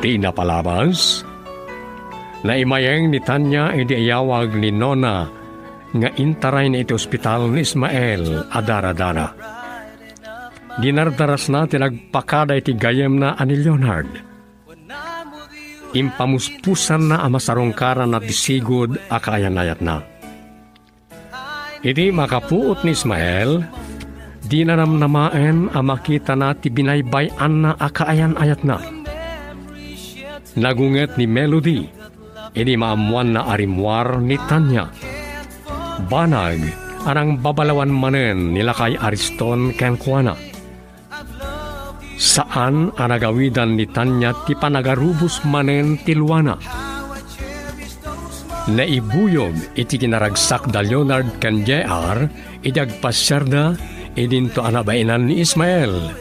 Di na palabas, naimayeng ni Tanya edi ayawag ni Nona nga intaray na iti ospital ni Ismael adara-dara. Dinardaras na tinagpakada iti gayem na ani Leonard. Impamuspusan na amasarongkaran na disigod akayanayat na. Iti makapuot ni Ismael, di naramnamaen a makita na ti binaybayan na akaayan-ayat na. Nagunget ni Melody, iti maamuan na arimwar ni Tanya. Banag, anang babalawan manen nila kay Ariston ken Juana. Saan anagawidan ni Tanya ti panagarubos manen ti Luana. Naibuyog iti kinaragsak da Leonard ken JR iti agpasyarda idinto anabainan ni Ismael.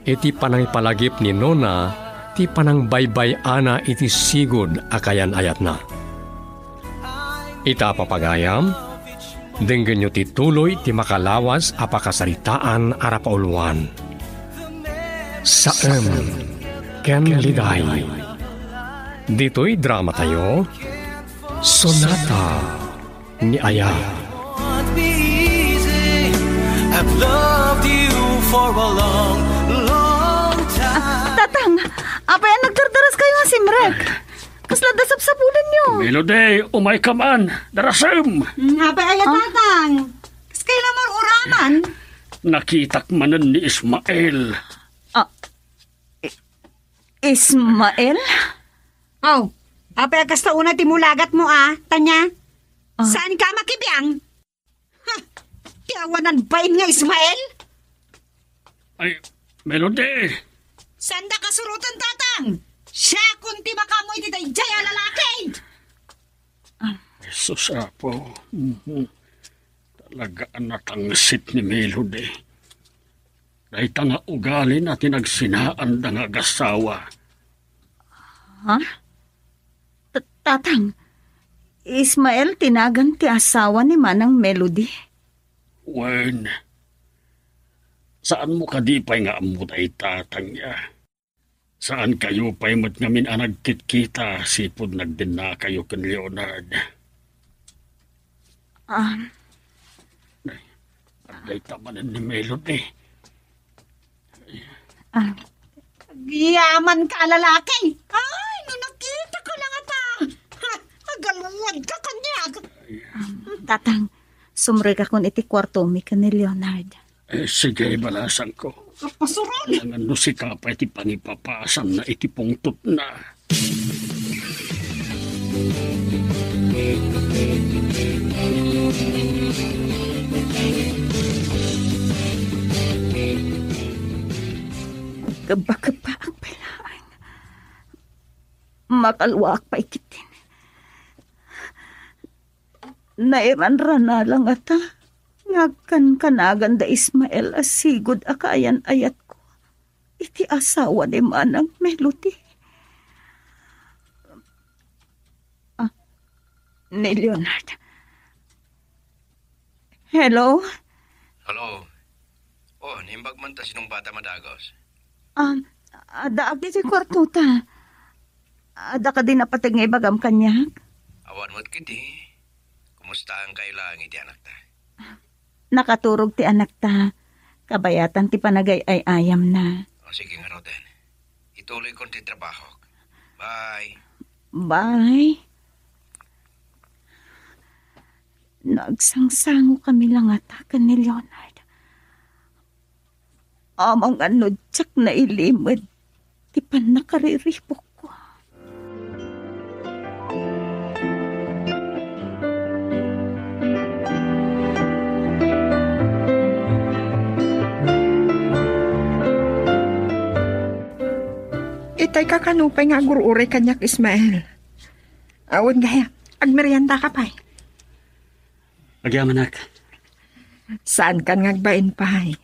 Iti panangipalagip ni Nona ti panangbaybay ana iti sigod akayan-ayat na. Ita papagayam, denggen nyo ti tuloy ti makalawas apakasaritaan arapauluan. Saem ken liday. Dito'y drama tayo, Sonata ni Aya. I've loved you for a long, long time. Tatang, apa yan nagdardaras kayo nga simrek? Kasla dasap sa bulan nyo. Melody, umay ka man. Darasam. Apa ay tatang? Kas kayo naman uraman? Nakitak manan ni Ismael. Ismael? Oh, apa ay kasta una timulagat mo Tanya? Saan ka makibiyang? Ha, tiawanan bain nga Ismael? Ay, Melody. Sanda kasurutan tatang? Siya kunti makamoy di tayo jaya lalaki. Jesus apo. Talaga natangsit ni Melody. Dahil nga ugali na tinagsinaan da nga gasawa. Ha? Tatang, Ismael tinagan ti asawa ni Manang Melody. Wen, saan mo kadipay nga amo da itatang niya? Saan kayo pa'y mat ngamin nagkit-kita sipod nagdina kayo kan Leonard? Agay tamanan ni Melody. Yaman ka lalaki. Ay, nung nakita ko lang agalawad ka kanya. Tatang, sumre ka kun iti kwarto mi ka ni Leonard. Sige, balasan ko. Pasuron. Ang ano si Kapa iti pangipapasan na iti pungtot na. Gaba-gaba ang pilaan. Makalwak pa ikitin. Nairanran na lang ata. Ngagkan kanagan da Ismael asigod akayan ayat ko. Iti asawa ni Manang Melody. Ni Leonard. Hello? Hello. Oh, nimbag man ta sinong bata madagos. Ada agdi si kwarto ta. Ada ka din napatig nga ibagam kanya. Awan mo't kiti. Kumusta ang kailangan iti anak ta? Nakaturog ti anak ta. Kabayatan ti panagay ay ayam na. O sige nga Roden. Ituloy kong ti trabaho. Bye. Bye. Nagsangsango kami lang atakan ni Leonard. Amang ano tsak na ilimod. Di pa nakariripok ko. Itay kakanupay nga gurure kanyak Ismael. Awon gaya, agmeryanda ka pa'y. Agyaman ak. Saan kan ngagbain pa'y?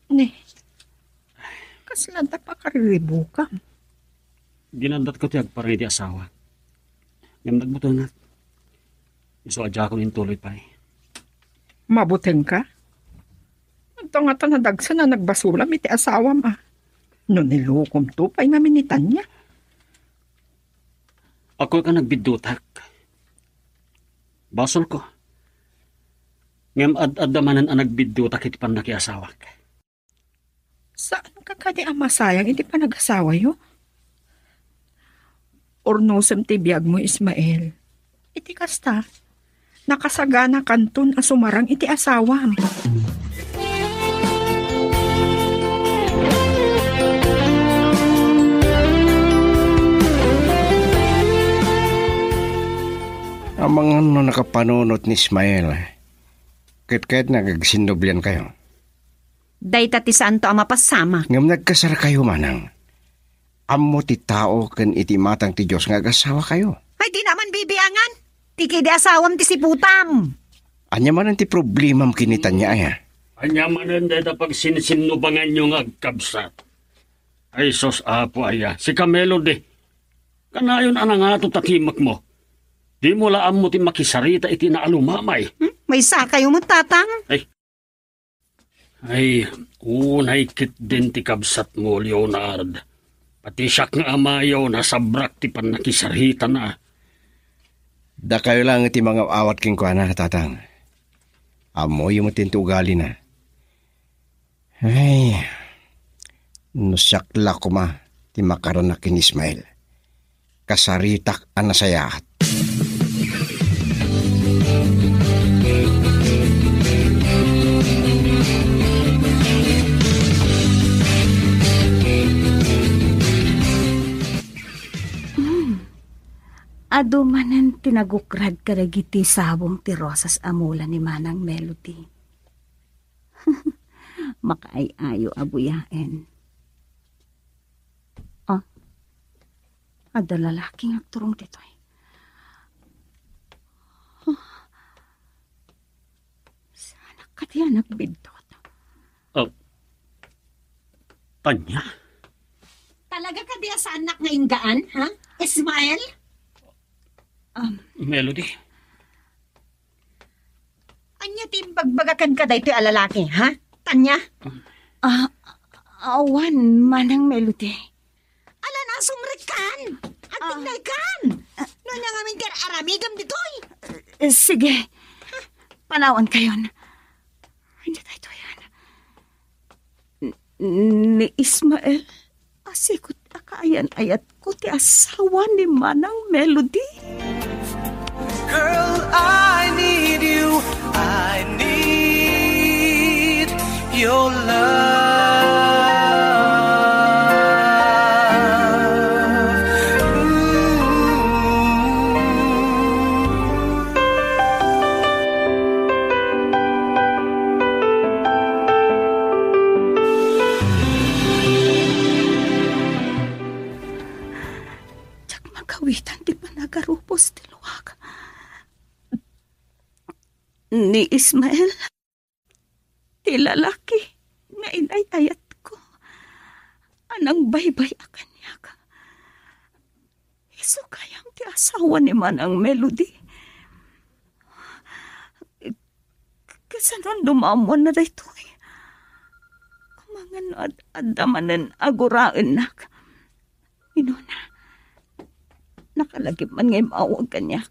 Ne, kaslanta pa kariribo ka. Ginandat ko tiyag parang iti asawa. Ngam nagbutonat. Iso adya ko nintuloy pa'y. Mabuteng ka? Ito nga ta nadagsa na nagbasulam iti asawa ma. No nilukom to, pa'y maminitan niya. Ako ka nagbidutak. Basol ko. Ngam ad-adamanan ang nagbidutak iti pan nakiasawak. Saan ka kadi ang masayang, hindi pa nag-asawa yo? Ornosem ti biyag mo, Ismael. Iti kasta, nakasagana kanton a sumarang iti asawam. Ang mga nakapanunot ni Ismael, kahit nagagsindoblian kayo. Dayta ti santo ang mapasama. Ngam nagkasara kayo manang. Amo ti tao ken iti matang ti Diyos nga agasawa kayo. Ay di naman bibiyangan. Tiki di asawam ti siputam. Anya man ang ti problemam kinitan niya ay. Anya manan deta pag sinsinubangan nyo nga agkabsat. Ay sos apo aya, si Kamelody. Kanayon anang ato takimak mo. Di mo laam mo ti makisarita iti naalumamay. May sakay mo tatang. Ay, unay kit din ti kabsat mo, Leonard. Pati siyak nga amayaw na sabrak ti pan nakisarita na. Da kayo lang iti mga awat king kuana, tatang. Amo yung matintugali na. Ay, nusakla ko ma, ti makaranak kin Ismael. Kasaritak ang nasayahat. Adumanan tinagukrad karagiti sabong ti rosas amula ni Manang Melody. Makaay-ayo abuyaen. Oh, ada lalaking agturong ditoy. Oh, sana ka diya nagbidot. Tanya? Talaga ka diya sa anak nga inggaan, ha? Ismael? Melody? Anya tim bagbagakan ka daytoy a lalaki, ha? Tanya? Awan, Manang Melody. Ala na sumrikan! Hagtinday kan! No nga nga mintir aramigam ditoy! Sige, panawan kayon. Hindi tayo yan. Ni Ismael, asikot akaayan ayat ko ti asawa ni Manang Melody. Girl, I need you. I need your love. Tsak magawitan di pa nagarupos ti luwag. Ni Ismael, ti lalaki nga inay-ayat ko. Anang baybay akan niya ka. Iso kayang ti asawa ni Manang Melody. Kasanon dumamon na dayto eh. Kumangan ad-adamanan aguraan na. Inuna, nakalagip man ngay maawag kanya.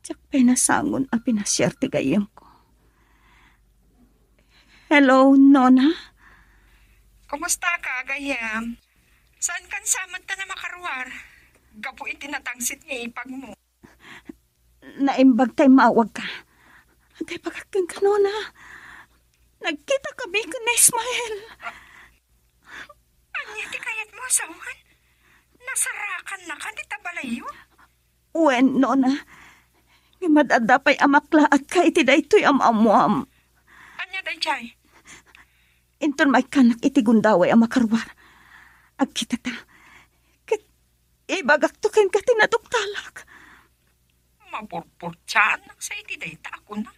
Tsak pinasangon a pinasyerte gayam ko. Hello, Nona? Kumusta ka, gayam? Saan kan samad na makaruar? Gapo itinatangsit nga ipag mo. Naimbag tayo maawag ka. Antay pagkakang ka, Nona. Nagkita kami ka na Ismael. Anya ti kayat mo, sawan? Nasarakan na ka, di tabalayo? Wen, Nona. Madadapay amakla at ka iti daytoy amamuam. Anya day jay? Inton may kanak iti gundaway amakarwar. Agkita ta. Kat ibagak to ken ka tinaduktalak. Mapurpurtsaan sa iti day ta ako na.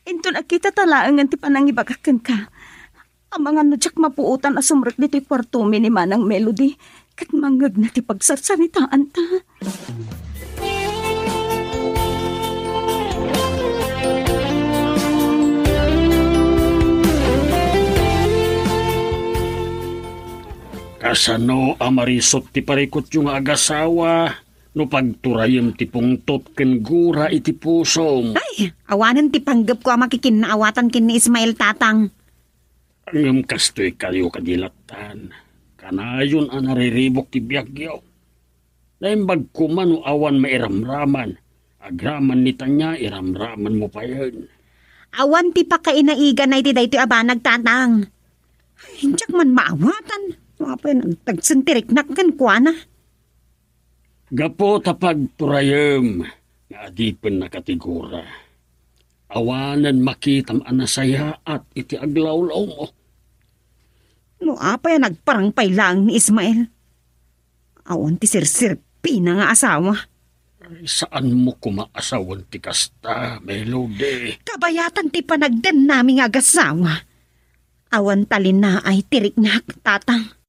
Inton agkita talaangan ti panang ibagakan ka. Ang mga nadyak mapuutan asumrek dito'y kwarto ni Manang Melody. Kat mangag na ti pagsarsaritaan ta. Kasano amarisot ti parikot yung agasawa, no pagturayem ti pungtot ken gura iti pusom. Ay, awanan ti panggap ko ang makikinaawatan kin ni Ismael tatang. Ngam kastoy kayo kadilatan. Kanayon ang nariribok ti biyagyaw. Naimbag ko man o awan mairamraman. Agraman ni tanya, iramraman mo pa yan. Awan ti pakainaiga na iti daytoy abanag tatang. Hinjak man maawatan. Apa yan, tagsantirik na kan kuana. Gapo tapag turayem, nga adipen na katigura. Awanan makitam anasaya at iti aglawlaw mo. No, apa yan, nagparangpay lang ni Ismael. Awan ti sirsirpi na nga asawa. Ay, saan mo kumaasawan ti kasta, Melody? Kabayatan ti panagden naming agasawa. Awan talin na ay tirik na tatang.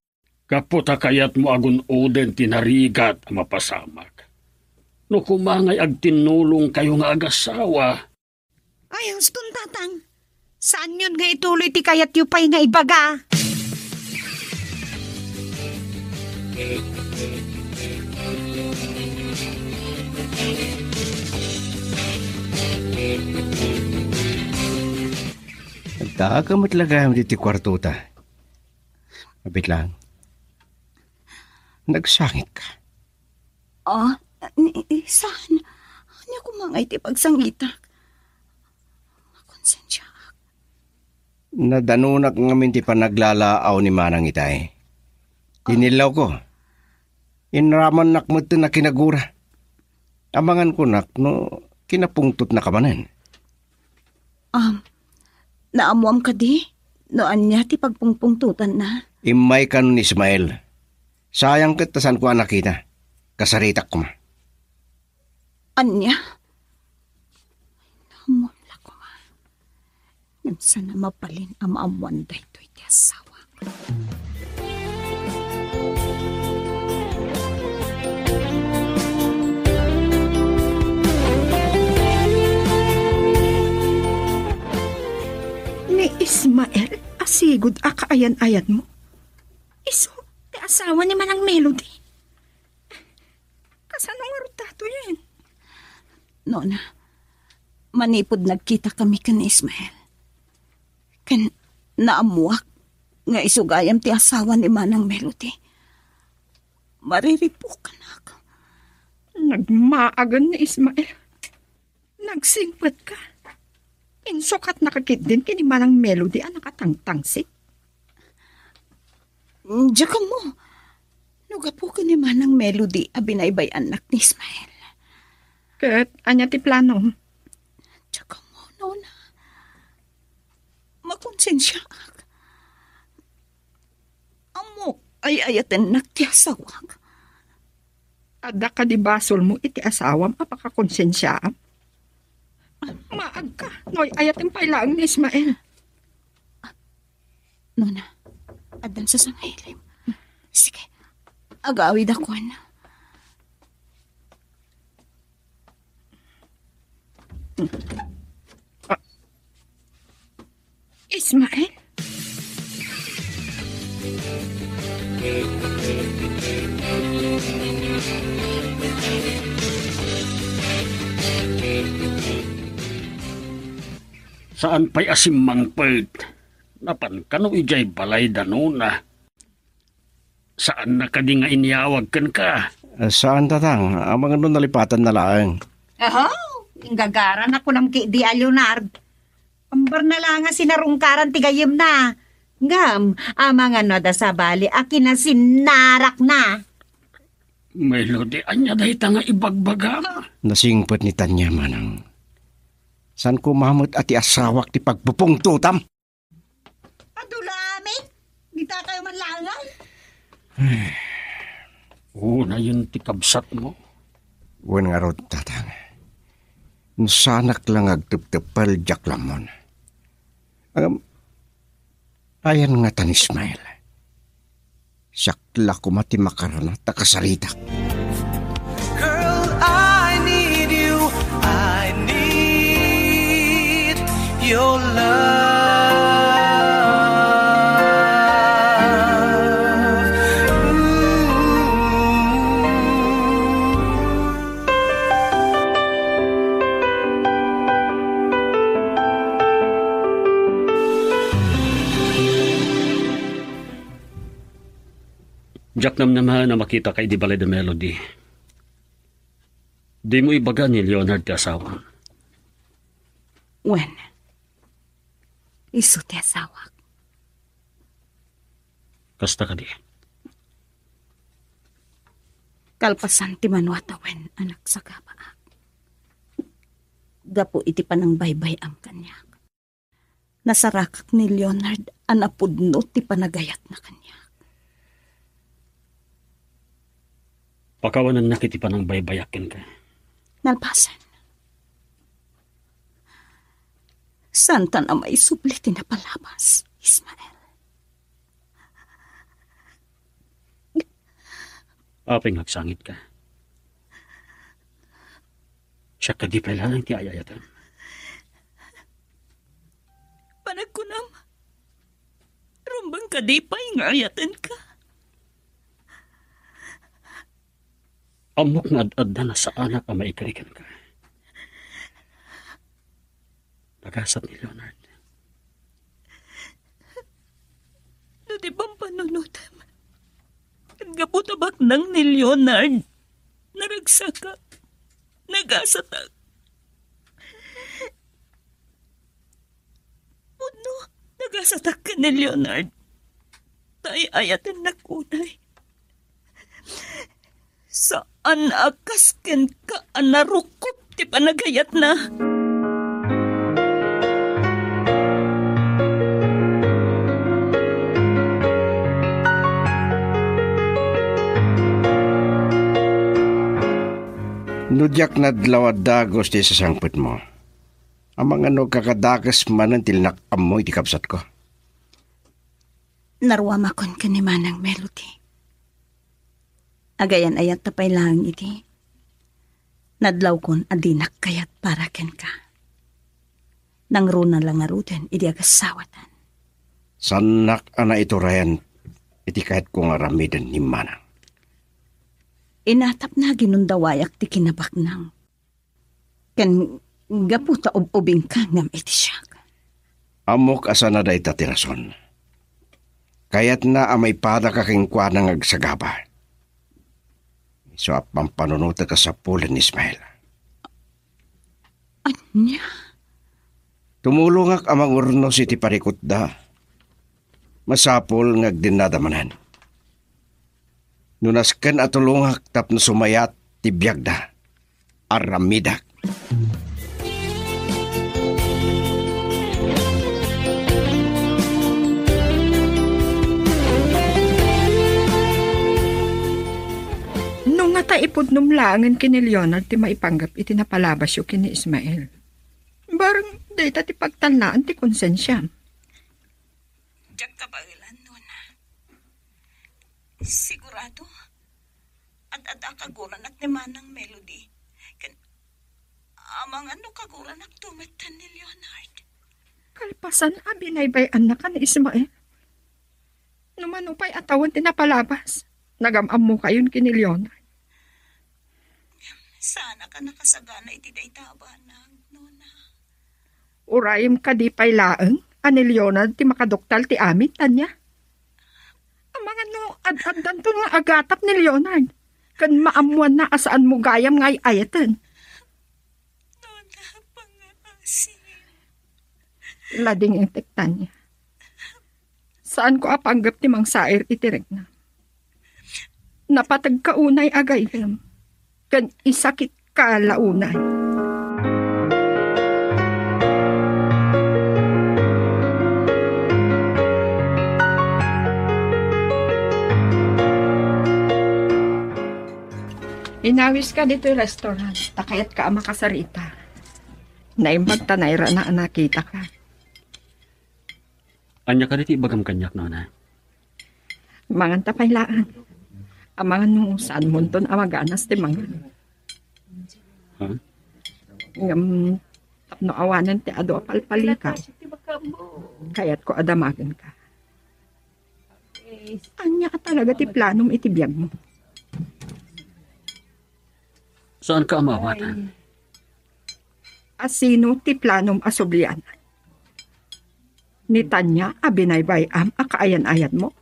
Kaputa kayat mo agun oden tinarigat ang mapasamak. No kumangay agtinulong kayo nga agasawa. Ay, huston tatang. Saan yun nga ituloy ti kayat yupay nga ibaga? Nagtaka mo talaga dito kwarto ta. Mabit lang. Nagsangit ka. Saan? Ano kumangay ti pagsangita? Konsensya. Nadanunak ngamin ti panaglalaaw ni Manang Itay. Tinilaw ko. Inraman nak mo ito na kinagura. Amangan ko nak no kinapungtot na kamanan. Naamuam ka di? Noan niya ti pagpungpungtutan na. Imay ka nun Ismael. Sayang kat tasan ko anak kita. Kasaritak ko ma. Anya? Namula ko ma. Nansana mapalin ang maamuan dahito iti asawa. Ni Ismael, asigod akaayan-ayan mo. Iso, ti asawa ni Manang Melody. Kasano nga rutato yan? Nona, manipod nagkita kami kan Ismael. Kan naamuak nga isugayam ti asawa ni Manang Melody. Mariripukan ako. Nagmaagan ni Ismael. Nagsingpet ka. Insukat nakakit din kini Manang Melody ang nakatangtangsik. Diyan ka mo. Nugapo ka ni Manang Melody a binaybay anak ni Ismael. Kat, anya ti plano? Diyan ka mo, Nona. Makonsensya ka. Amo ay ayaten nagtiasawag. Ada ka di basol mo iti asawam apakakonsensyaam. Maag ka. Noy, ayatin pailaan ni Ismael. Nona, adan sa sangilim. Sige, agawid ako na. Ismael? Saan pa'y asimang pert? Napan kano ijay balay danuna. Saan na kadi nga inyawag kan ka? Saan tatang? Ang mga nun nalipatan na lang. Gagaran ako ng di Leonard. Ambar na lang nga sinarungkaran tigayim na. Ngam, amang ano da sa bali, akin na sinarak na. Melody, anya dahi nga ibagbaga. Nasingpot ni Tanya Manang. San ko mamut ati asawak ti pagpupungtutam? Adulami, di ta kayo manlangan. Na yun ti kabsat mo. Wan nga rod tatang. Sanak lang agtuptupal jak lamon. Ayan nga tan Ismael. Sakla ko mati makarana takasaritak. Girl, I need you. I need your love. Diyak naman na makita kay di balay the melody. Di mo ibaga ni Leonard ti asawa. Wen, iso ti asawa. Kasta ka di. Kalpasan ti manwata wen anak sa gaba. Gapo iti panang baybay am kanya. Nasarakak ni Leonard anapudno ti panagayat na kanya. Pakawanan na kiti panang baybayakin ka. Nalpasan. Santa na may subliti na palabas, Ismael. Apeng nagsangit ka. Siya ka di pala ang ti ayayatan. Panagkunam, rumbang ka di pa ingayatan ka. Amok na ad-ad na sa anak ang maikarikan ka. Nagasat ni Leonard. No di bang panunutam? Gaputabak nang ni Leonard. Naragsaka. Nagasatag. Puno, nagasatag ka ni Leonard. Tay ayatan na kunay. Saan akasken ka anarukop ti panagayat na? Nudyak na dlawad dagos ti sasangput mo. Amang ano kakadakas man ang tilnak amoy ti kapsat ko. Narwamakon ka ni Manang Melody. Agayan ayat tapay lang iti. Nadlaw kon adinak kayat para ken ka. Nang runa lang aruten, idi agasawatan. Sanak ana ito rayan, iti kahit kong aramidan ni Manang. Inatap na ginundawayak ti kinabaknang. Ken gaputa ubing ka ngam iti siya. Amok asa na day tatirason. Kayat na amay pada kakingkwa ng agsagaba. So apang panunuta ka sa pulan ni Ismael. Anya? Tumulungak amang urnos iti parikot da. Masapol ngagdinadamanan. Nunasken at tulungak tapno sumayat ti biyag da. Aramidak. Nung nga taipod numlangan kini Leonard ti maipanggap iti napalabas yo kini Ismael. Barang data ti pagtanlaan ti konsensya. Diyak kabailan nun. Sigurado. At kaguran at ni Manang Melody. Amang ano kaguran at tumitan ni Leonard. Kalpasan abinaybayan na ka ni Ismael. Numanupay atawan ti napalabas. Nagamam mo kayon kini Leonard. Sana ka nakasagana iti daytabanag, Nona. Urayim ka di pay laeng, ani Leonard ti makadoktal ti amit, tanya. Ang mga no, ad-adan to nga agatap ni Leonard. Kan maamuan na asaan mo gayam ngay ayatan. Nona, pangasin. Lading yung tektan niya. Saan ko apanggap ti mang sair itirek na. Napatag kaunay agayam. Kan isakit ka launay. Inawis ka dito yung restaurant. Takayat ka ang makasarita. Naimbag tanayra na nakita ka. Anya ka diti bagam kanyak na. Mangan tapaylaan. Amangan nung saan munton amaganas ti mangan. Huh? Ngam tapno awanan ti ado apalpalika. Kayat ko adamagan ka. Anya ka talaga ti planom itibiyag mo. Saan ka amawatan? Asino ti planom asublian? Ni Tanya abinaybayam akaayan-ayan mo?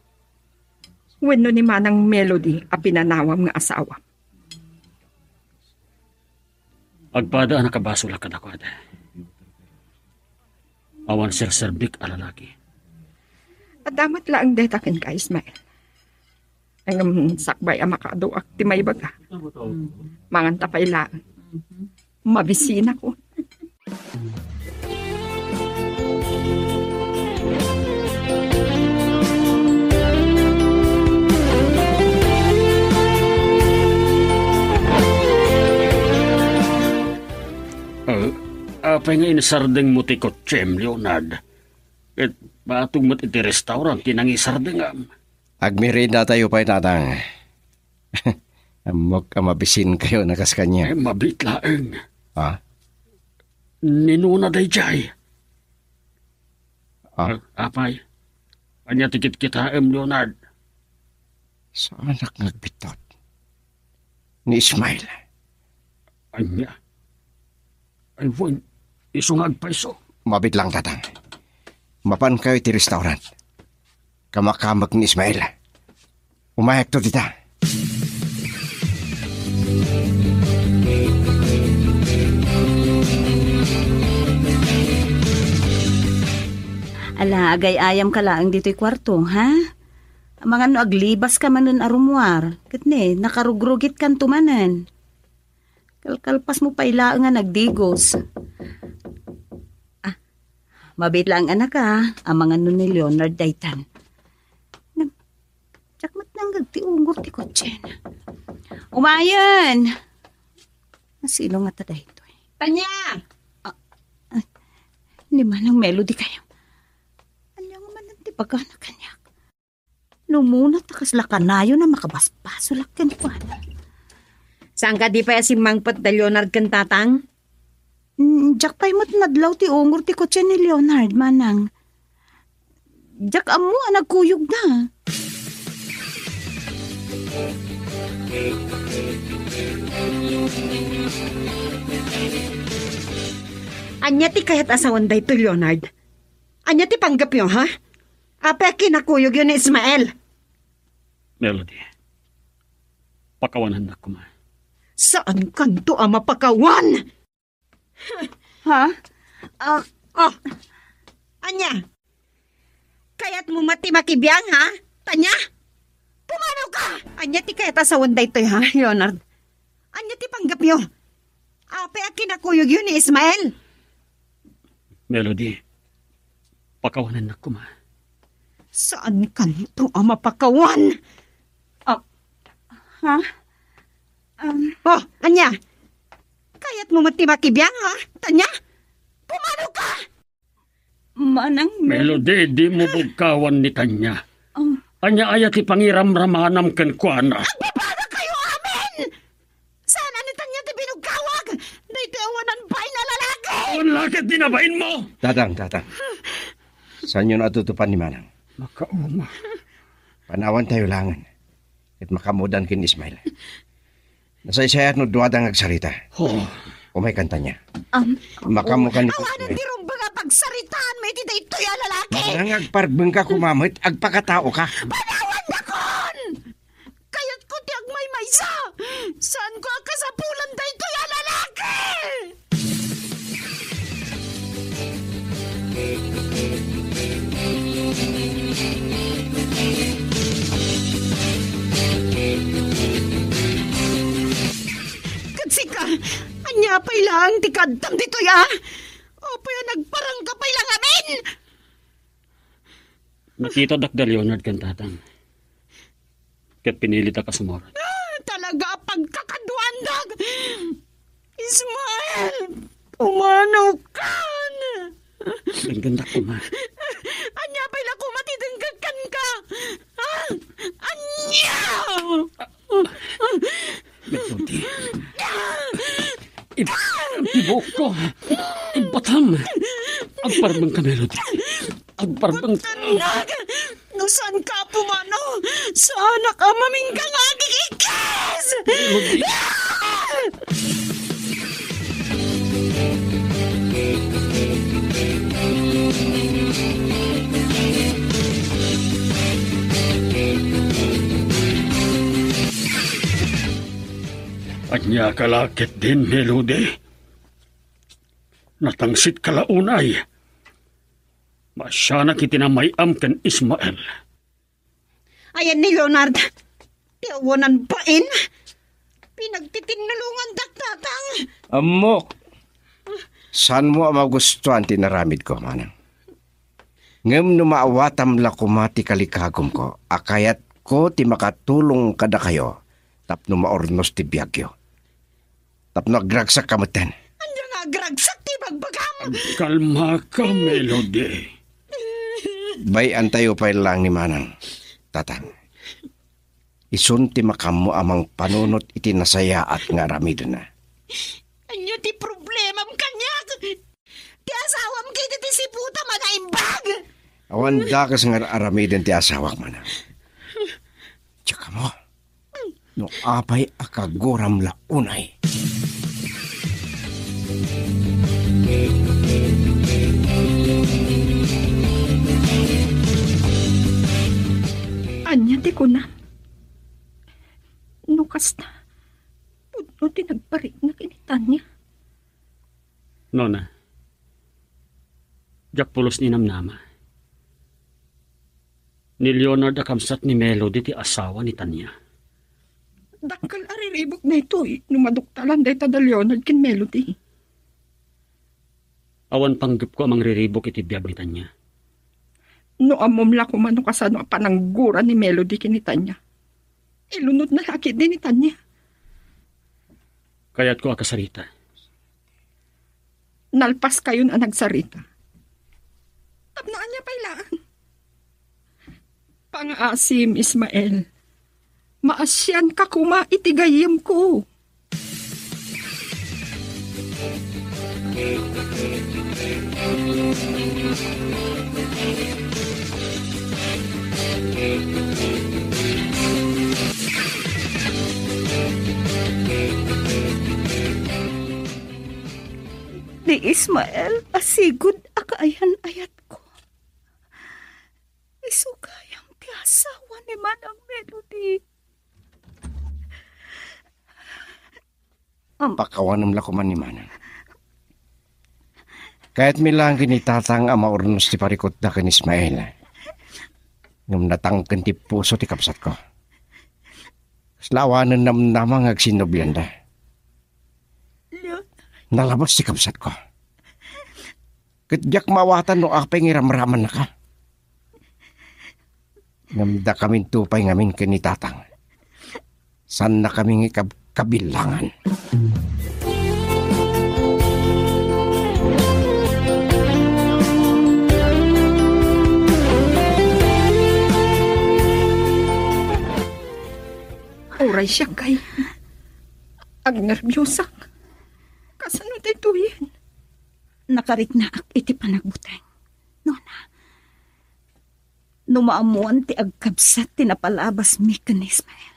Wenno ni manang Melody a pinanawam nga asawa. Agpada ang nakabasula ka na ko, ada. Awan sir-serbik a lalaki. At damat laang detakin ka, Ismael. Ang sakbay ang makaduak ti may baga. Mangan tapay lang. Mabisina ko. Apay nga inisardeng mo ti kotsem, Leonard. At batong mo't iti restaurant, tinangisardeng am. Agmirida tayo pa'y tatang. Amok mabisin kayo nakas kanya. Mabit laeng. Ha? Ninuna day jay. Apay? Anya tikit kita Leonard. Sa anak nagbitot. Ni Ismail. Anya. Ay, wan. Isungag pa iso. Mabit lang tatang. Mapan kayo ti restaurant. Kamakamak ni Ismail. Umayak to dita. Ala, agay-ayam ka lang dito'y kwarto, ha? Mga aglibas ka manon arumwar. Katne, nakarugrugit kan tumanan. Kalkalpas mo pa ila nga nagdigos. Mabit lang anak ka, ang mga nun ni Leonard Daytan. Tsakmat nang gagtiungor ti kotsen. Umayan! Nasilo nga tada ito eh. Tanya! Hindi man ang melody kayo. Ano nga man ang tipagana kanyak. Numuna takasla ka na yun na makabasbaso lakan ko. Saan ka di pa si Mangpot da Leonard kan tatang? Jack pa'y mo't nadlaw ti ungor ti kotse ni Leonard, manang. Jack amo, nagkuyog na. Anya ti kayat asawan da ito, Leonard? Anya ti panggap yun, ha? Apa kinakuyog yun ni Ismael? Melody. Pakawanan na ko, ma. Saan kanto ang mapakawan? Ha? Anya? Kaya't mo mati makibiyang, ha? Tanya? Pumanaw ka! Anya ti kayat asawan da ito, ha, Leonard? Anya ti panggap yun? Apa kinakuyog yun ni Ismael? Melody. Pakawanan na ko, ma. Saan kanto ang mapakawan? Ha? Anya? Kaya't mo mati makibiyang, ha? Tanya? Pumanaw ka! Manang Melody, di mo bugkawan ni Tanya. Anya ayat ti pangiramramanam ken kuana. Agpapara kayo amin! Sana ni Tanya ti binugkawag? Dito awanan pa'y na lalaki! Lakit dinabain mo! Tatang. Saan yun atutupan ni Manang? Makauma. Panawan tayo langan. At makamudan kin Ismail. Nasaysayat no duwadang agsalita. Umay kanta niya. Makamukan ni Awanan Ismail. ti rumba nga pagsaritaan may ti dito ya lalaki! Nang agparbeng ka kumamit, agpakatao ka. Panawan na kon! Kaya't ko ti agmay maysa! Saan ko akasapulan dito ya lalaki? Katsika, anya pa'y lang ti kadtam dito ya! O pa'y nagparang ka pa'y lang amin! Nakita dakda Leonard kan tatang. Kat pinilit ka sumorat. Talaga pagkakaduandag! Ismael! Umanaw ka na! Ganda ko, ma. Anya pa'y lako matidenggagan ka! Anya! Melody. Ibok ko. Ibatam. Agparbang ka, Melody. Agparbang ka. Tanag! No saan ka pumano? Sana ka maminggang agigikis! Melody. Anya kalakit din, Melody. Natangsit kalaunay. Masya na kitinamayam ken Ismael. Ayan ni Leonard. Tiawanan pain. Pinagtitinulungan daktatang. Amok! Saan mo ang magustuhan tinaramid ko, manang? Ngem no maawatam la kumati kalikagom ko, akayat ko ti makatulong kada kayo, tapno maornos ti biyagyo. Tapno agragsak kamutan. Anya nga gragsak ti bagbagam. Kalma ka, Melody. Bayan tayo pa lang ni manang, tatang. Isun ti makamo amang panunot iti nasaya at nga ramid na. Anya ti problema kanya. Ti asawam kay ti si puta magaimbag. Awan da kas nga aramiden ti asawak manang. Tsaka mo, no apay akagoram la unay. Anya ti ko na. Nukas na. Pudno ti nagparik nga kinitan niya. Nona, jak pulos ni namnama. Ni Leonard akamsat ni Melody ti asawa ni Tanya. Dakal ariribok na ito numaduktalan day tada Leonard kin Melody. Awan panggap ko amang riribok iti biyag ni Tanya. No amomla ko man kasano pananggura ni Melody kinitan niya. Ilunod na lakit din ni Tanya. Kaya't ko akasarita. Nalpas kayo na nagsarita. Tapnaan niya pailaan. Pang-asim, Ismael. Maasyan ka kuma itigayim ko. Ni Ismael, asigod akaayan ayat ko. Isugayang ti asawa ni Manang Melody. Pakawanam la kuman ni manang. Kahit milang kinitatang ama ornos ti parikot da ken Ismael. Ngam natangken ti puso ti kapsat ko. Slawanan namnamang agsinobyan da. Nalabas si kapsat ko. Katjak mawatan no apay ngiramraman na ka. Ngamda kaming tupay ngamin kinitatang. San na kaming kabilangan. Oray siya kay. Ag nervyosak. Kasano dito yan? Nakarit na ak iti panagbuteng. Nona, numaamuan ti agkabsat ti napalabas mi ken Ismael.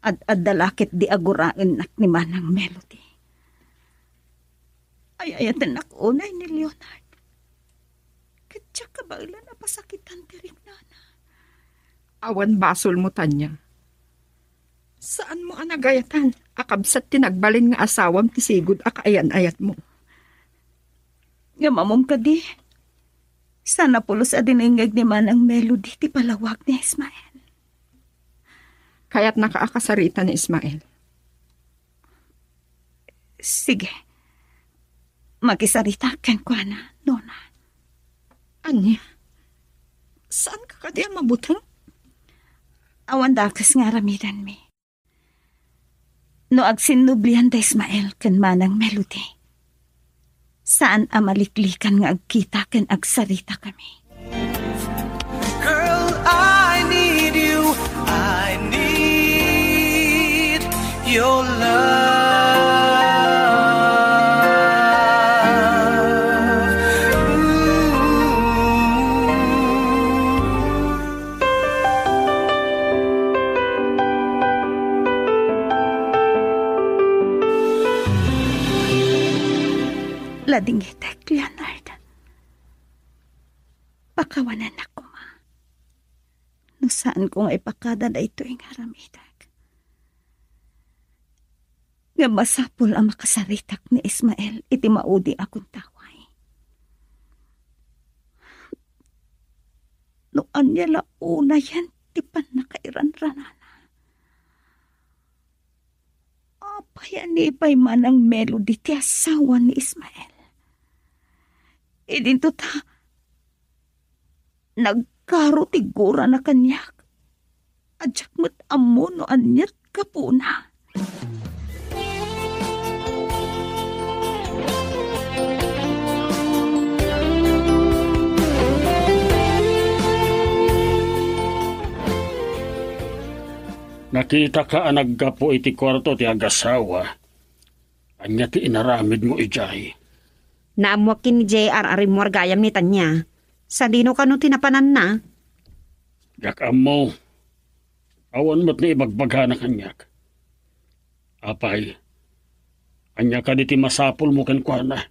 Ad-dalakit di agurain nak ni Manang Melody. Ay ayatan nak unay ni Leonard. Katsa kabailan na pasakitan ti Rignana. Awan basol mo, Tanya. Saan mo anagayatan? Akabsat tinagbalin nga asawam ti sigud akaayan-ayat mo. Gamamom ka di. Sana pulos adiningag ni Manang Melody ti palawag ni Ismael. Kaya't nakaakasarita ni Ismael. Sige. Makisarita ken ko na, Nona. Anya? Saan ka kadi mabutang? Awan dakas nga ramidan mi. No agsinublihan da Ismael ken Manang Melody. Saan amaliklikan nga agkita ken agsarita kami. Girl, I need you. I need your love. Lading hitek, Leonard. Pakawanan ako, ma. No saan ko nga ipakada na ito yung haramidag. Nga masapol ang makasaritak ni Ismael iti maudi akong taway. No anya launa yan, ti panakairan-ranana. Payanipay man ang melody ti asawa ni Ismael. Idinto ta, nagkaro ti gura na kanyak. Adyak mo't amo no anyat kapuna. Nakita ka naggapo iti kwarto ti agasawa. Anya ti inaramid mo ijay. Naamwakin ni JR arimwar gayam ni Tanya. Sa dino ka no tinapanan na. Yakam mo. Awan mo't ni ibagbagha na kanyak. Apay. Anya ka di ti masapol mo kenkwana.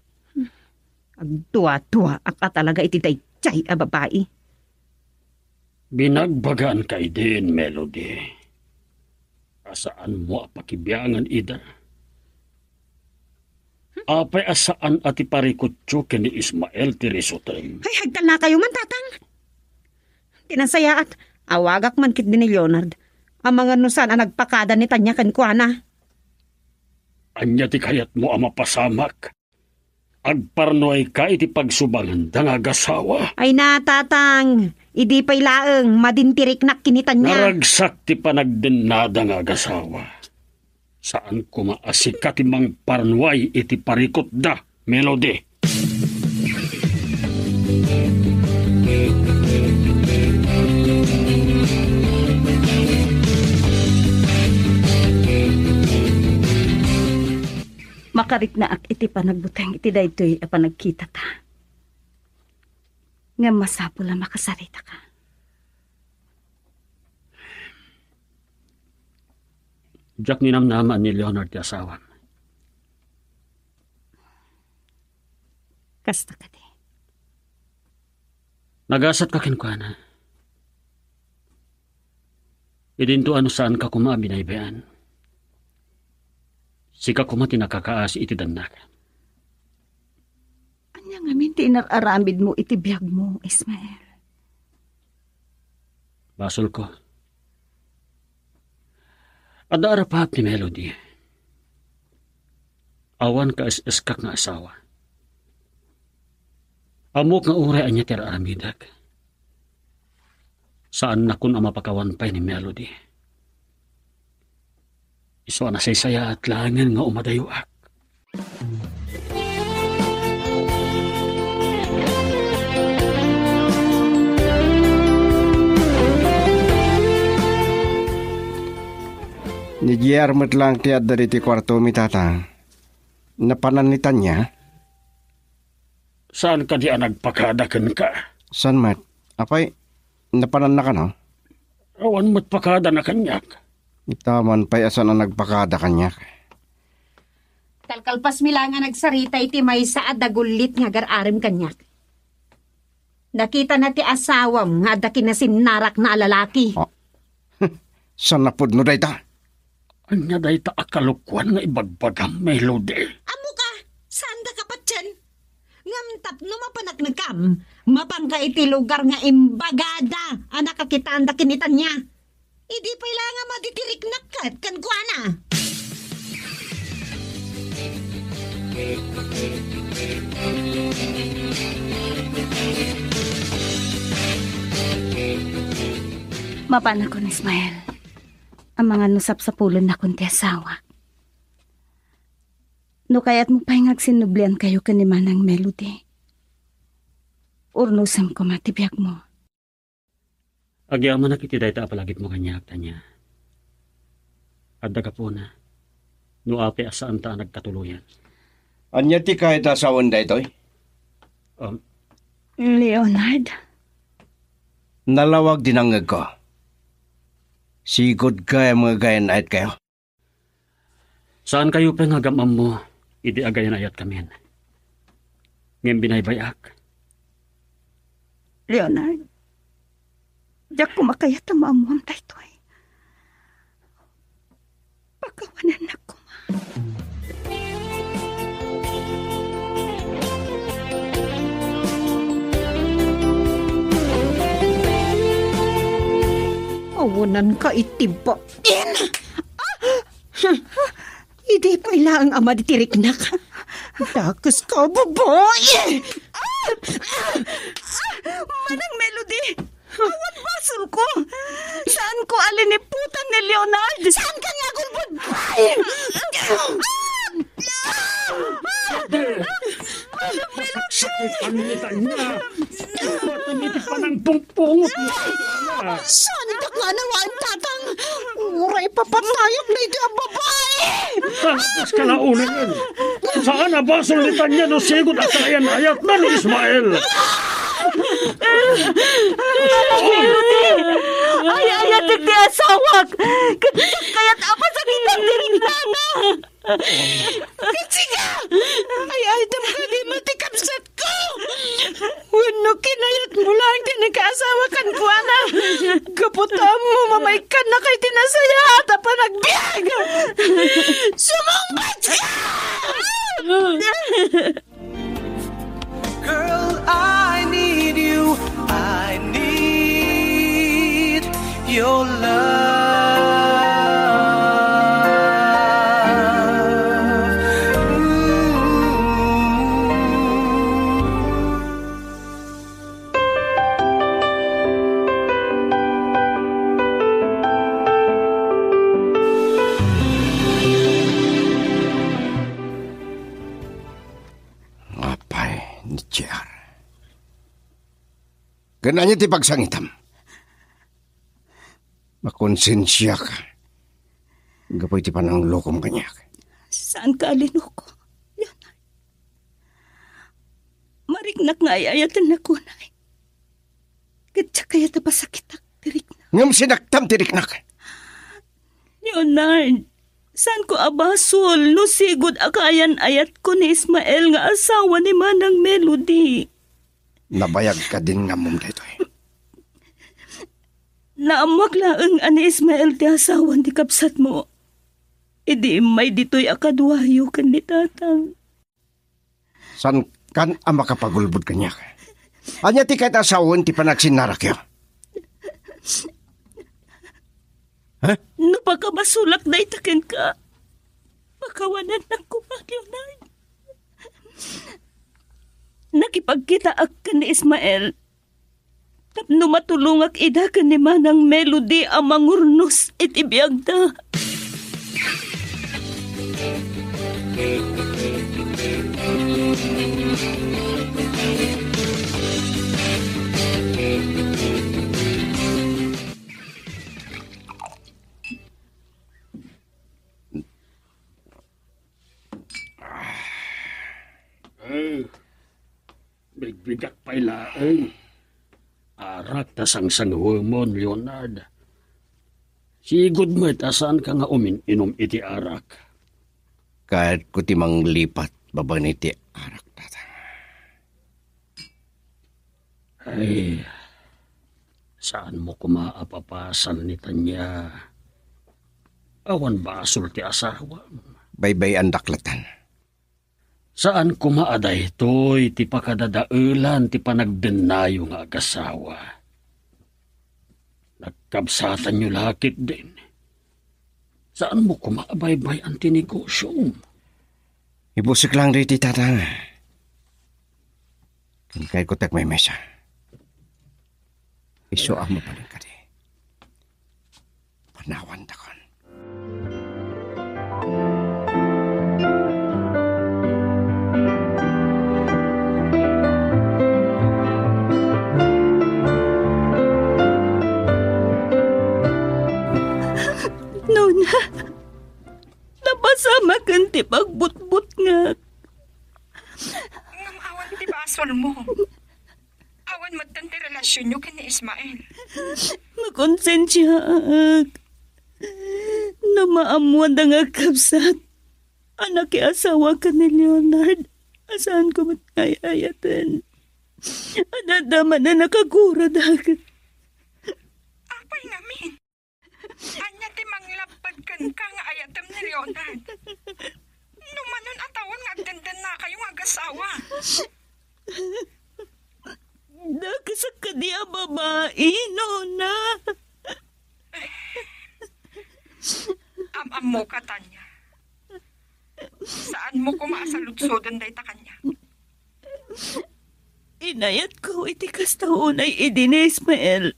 Agduwa-duwa aka talaga iti dayjay a babae. Binagbagaan kay din, Melody. Asaan mo apakibiyangan ida? Apay asaan ati parikutyo ken ni Ismael ti risotay. Ay, hagtal na kayo man, tatang. Tinasaya at awagak man kit din ni Leonard. Ang mga nusan ang nagpakada ni Tanya kenkwana. Anya ti kayat mo ang mapasamak. Agparnoy ka iti pagsubangan dangagasawa. Ay na, tatang. Idi pa'y laeng madintirik na kinitan niya. Naragsak ti panagdinna dangagasawa. Saan kumaasika ti mang parnway iti parikot da, Melody? Makarit na ak iti panagbuteng iti daytoy a panagkita ta. Nga masapol ang makasarita ka. Jack ninamnaman ni Leonard ti asawa. Kasta ka di. Nagasat ka kenkwana. Idinto ano saan ka kumabinaybayan. Sika kumati nakakaas iti danak. Anya nga minti inararamid mo iti biyag mo, Ismael. Basol ko. Ada arapap ni Melody. Awan ka eskak nga asawa. Amok nga uray anya tira aramidag. Saan na kun amapakawan pa'y ni Melody. Iso na saya at langan nga umadayuak. Ni JR matlang ti adda iti kwarto mi tatang. Napananitan niya. Saan ka di nagpakadakan ka? San mat? Apay, napanan na ka no? Awan mo't pakada na kanyak. Itaman pa'y asan na nagpakada kanyak. Kalkalpas mila nga nagsarita iti may sa adagulit nga gararim kanyak. Nakita na ti asawam nga adaki na sinarak na lalaki. Oh. San na pud no dayta? Anya day ta akalukwan nga ibagbagam Melody. Amo ka, saan da ka pa dyan? Ngam tapno mapanak nagkam, mapangka iti lugar nga imbagada, anak kakitaan da kinitan niya. Idi pa ila nga maditirik nakat, kan kuana. Mapana ko ni Ismael. Ang mga nusap sa pulon na kunti asawa. No kaya't mo pa'y ngagsinublian kayo kaniman ng Melody. Urnusam ko matibiyag mo. Agyaman na kiti day ta apalagip mo kanyak tanya. Adda ka po na. No ape asaan ta nagkatuluyan. Anya ti kahit asawan daytoy? Leonard, Nalawag dinangag ko. Sigod kaya mga gayan ayat kayo. Saan kayo pengagamam mo? Idi agayan ayat kami. Ngem binaybayak. Leonard, diyak kumakayat ang maamuam daytoy. Pagkawanan na ko, ma. Awanan ka itiba. Hindi pa ilang ama ditiriknak. Dakas ka, babae! Manang Melody, awan basol ko. Saan ko aliniputan ni Leonard? Saan ka nga gulbod? Sakit ang ngitan niya. Matumiti pa ng pungpungot niya. Saan ka nga naman, tatang? Uray papatayok na ito ang babae! Tapos ka na ulo yan. Saan na ba sulitan niya no sigod at ayan-ayat na ni Ismael? Ay, tigdi asawag. Kaya't apa sa kitang dirinana. Katsiga! Ay, dam ka di matikapsat ko. Wano kinayat mo lang tinagkaasawa kan ko, ana. Kaputam mo, mamaykan na kay tinasaya at apa nagbiag. Sumumbat ka! Girl, I need you. I need your love. Apay ni J.R. Gananya ti pagsangitam. Makonsensya ka. Gapoy ti panang lokom kanya. Saan ka alinuko? Leonard. Mariknak nga ayayatan na kunay. Katsa kaya tapasakitak tirik na. Ngam sinaktam tiriknak. Leonard, saan ko abasol no sigod akayan ayat ko ni Ismael nga asawa ni Manang Melody. Nabayag ka din nga mong dito eh. Naamwag laang ani Ismael ti asawan ti kapsat mo. Idi may dito'y akadwayo kan ni tatang. San kan ang makapagulbod kanya? Anya ti kahit asawan ti panagsinarak yun. No pagkabasulak na itakin ka. Pagkawanan ng kumak, Leonard. Nakipagkita ka ni Ismael. Tapno matulungak ida ka ni Manang Melody ang mangurnos itibiyag da. Bigbigak pa'y laeng. Arak tasang sangwemon, Leonard. Sigod mo itasan ka nga inom iti arak. Kahit ko ti manglipat babang ni ti arak tatang. Ay, saan mo kumaapapasan ni Tanya? Awan basol ti asawa. Baybay ang daklatan. Saan kumaaday to'y ti pakadadaulan ti panagdenayo nga agasawa. Nagkabsatan nyo lakit din. Saan mo kumaabaybay ang tinegosyo? Ibusik lang riti tatang. Kung kay ko tak may mesa. Iso ang mapaling ka di. Panawan takon. Nona, napasama kan ti pagbutbut nga. Ngam awan ti basol mo. Awan magtanti relasyon nyo kani Ismael. Makonsensya ak. Na maamuan na nga kapsat. Anak asawa ka ni Leonard. Asahan ko matngayayatan. Anadama na nakagura dagat. Apay namin. Anya ti manglapad kan ka nga ayatam na ni Leonard. Numanon atawon nga agdandan na kayong agasawa. Nakasak ka niya babae, Nona. Am mo ka, Tanya. Saan mo ko maasaludsodan day ta kanya? Inayat ko iti kastaunay idin ni Ismael.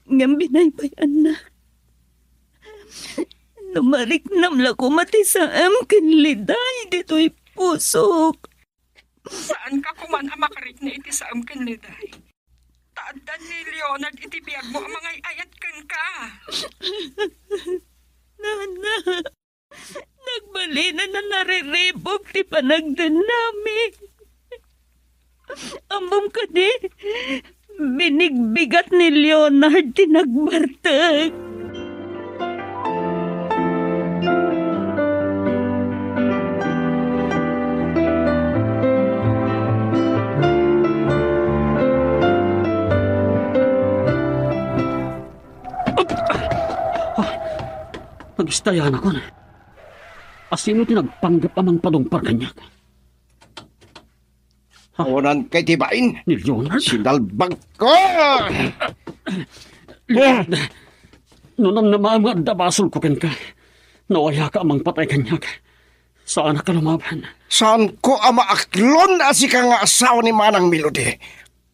Ngam binaybayan na. Numariknam ko mati sa kinliday dito'y pusok. Saan ka kuman makarik na iti sa kinliday? Taadan ni Leonard iti biyag mo ang mga ayat kan ka. Nana, nagbali na nariribog ti panagdan namin. Amom ka di, binigbigat ni Leonard ti nagbartag. Nagistayan ako na. Asino tinagpanggap amang padungpar kanyak? Awanan kay tibain. Ni Leonard? Sinalbag ko! Nunam na mga dabasol ko ka. Nawaya ka amang patay kanyak. Saan ka lumaban? Saan ko amaaklon asi ka nga asawa ni Manang Melody?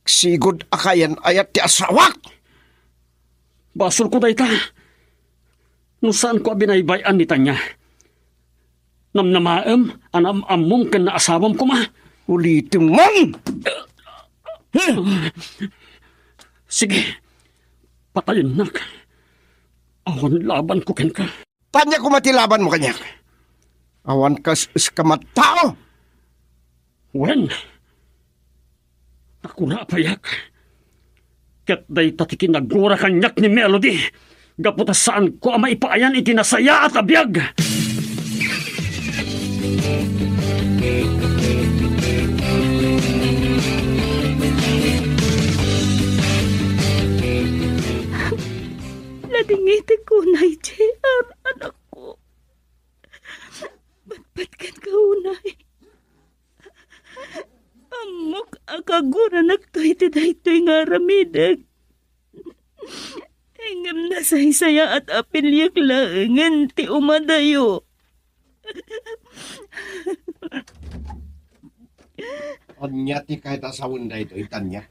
Sigod akayan ayat ti asawak! Basol ko day ta. No saan ko binaybayan ni Tanya? Namnamaam, anam-among ka na asawam ko ma. Ulitin mong! Sige, patayin na ka. Awan laban ko ken ka. Tanya ko matilaban mo kanya. Awan ka sa kamatao. Wen, ako na payak. Ket day tatikin nagura kanyak ni Melody. Gaputa saan ko ama ipaayan itinasaya at abiyag. Ladingiti ko na JR, anak ko. Batbatkan ka unay. Amok akagura nagtoy ti daytoy nga ramidag. Ingam na saysaya at apilyak laangan ti umadayo. Anya ti kahit asawon da ito, Tanya.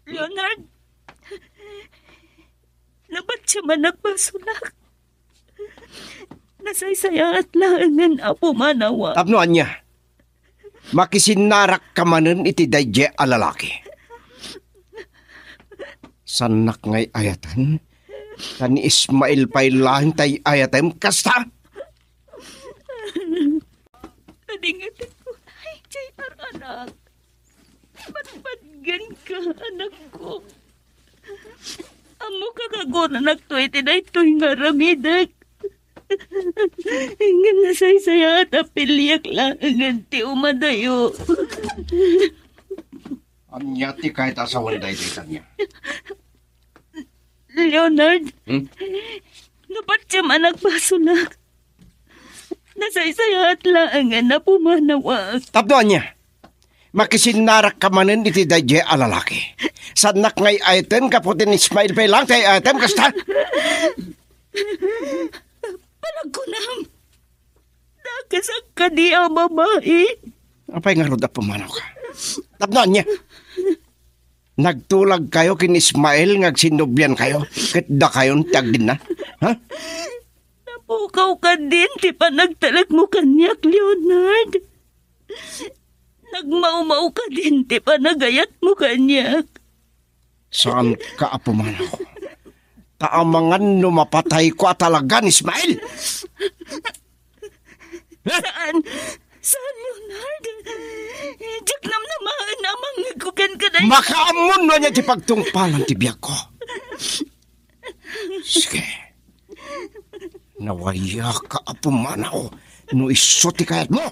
Leonard, nabat siya man nagpasulak. Nasaysaya at laangan apo manawa. Tapno, Anya. Makisinarak ka manen iti dayje a lalaki. Sanak ngay ayatan, kan Ismael pa'y lahan tay ayatem, kasta? Nadingatin ko na, JR, anak. Batbatgan ka, anak ko. Amo kakaguna nagtoy tinaytoy nga ramidag. Hinggan na saysaya at apilyak lang ti umadayo. Anya ti kahit asawan da ito, Tanya. Leonard, napat siya man nagpasulak. Nasaysaya at laangan na pumanawag. Tapno, Anya. Makisinarak ka manen iti dayje a lalaki. Sanak ngay ayatem, kaputin Ismael pa'y lang tay ayatem, kasta? Palagkunam, nakasak ka di ang babae. Apay nga roda pumanaw ka. Tapno, Anya. Nagtulag kayo kin Ismael ngagsinubyan kayo. Kitda kayon tagdin na. Ha? Napukaw ka din, di pa nagtalag mo kanyak, Leonard. Nagmaumaw ka din, di pa nagayat mo kanyak. Saan ka apumanaw? Taamangan numapatay ko talaga ni Ismael. Saan? Saan, Leonard? Diyak naman namang nagkukan ka na. Makaamon na niya di pagtungpalan ti biyak ko. Sige. Nawaya ka apumanaw. No iso ti kayat mo.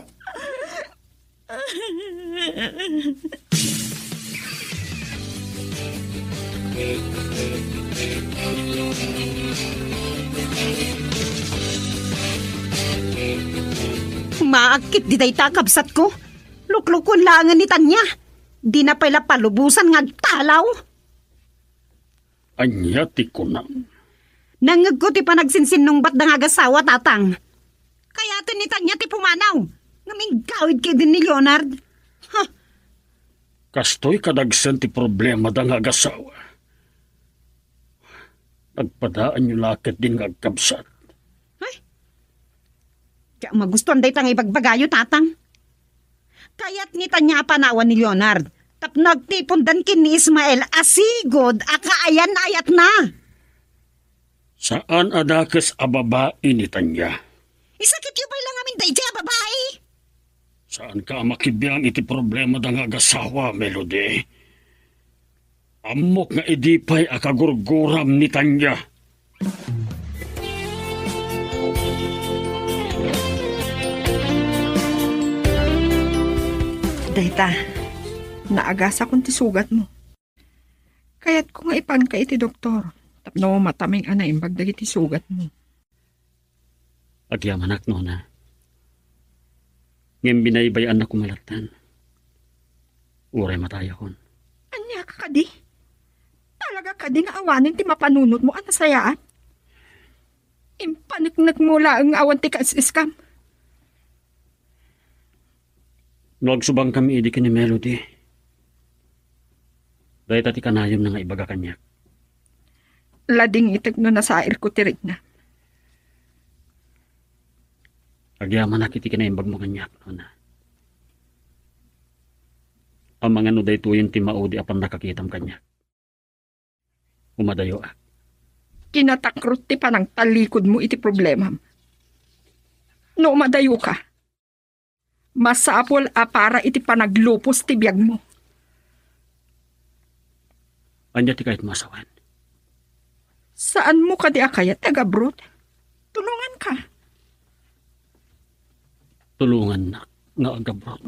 maakit di day takabsat ko. Luklukon langan ni Tanya. Di na pala palubusan nga talaw. Anya ti ko na. Nangag ko ti panagsinsinungbat na nga gasawa, tatang. Kaya ni Tanya ti pumanaw. Ngaming gawid kay din ni Leonard. Kastoy kadagsan ti problema da nga gasawa. Nagpadaan yung lakit din nga agkabsat. Kaya magustuhan day tang ibagbagayo, tatang. Kaya't ni Tanya panawan ni Leonard. Tap nagtipundan kin ni Ismael asigod akaayan ayat na. Saan adakes a babae ni Tanya? Isakit yung lang amin day dya, babae. Saan ka makibiyang iti problema da nga gasawa, Melody? Amok nga idipay akagurguram ni Tanya. Dayta, naagasa kong tisugat mo. Kaya't kung ipan ka iti doktor, tapno mataming imbag dagiti sugat mo. Agyamanak no na. Ngem binaybayan na kumalatan. Uray mataya kon. Anya ka kadi? Talaga kadi nga awanin ti mapanunot mo anasayaan? Impaniknak mo lang ang awan ti kas-iskam. Nagsubang kami idi ni Melody. Dahil tati kanayom na nga ibaga kanyak. Lading itig no nasair ko tirig na. Agyaman nakiti ka na imbag mo kanyak. No na. Ang mga nuday tuyon ti maudi apan nakakitam kanyak. Umadayo ah. Kinatakrot ti panang talikod mo iti problema. No umadayo ka. Masapol para iti panaglupos ti biyag mo. Anya ti kahit masawan. Saan mo ka di akaya taga-brot? Tulungan ka. Tulungan na nga agabrot.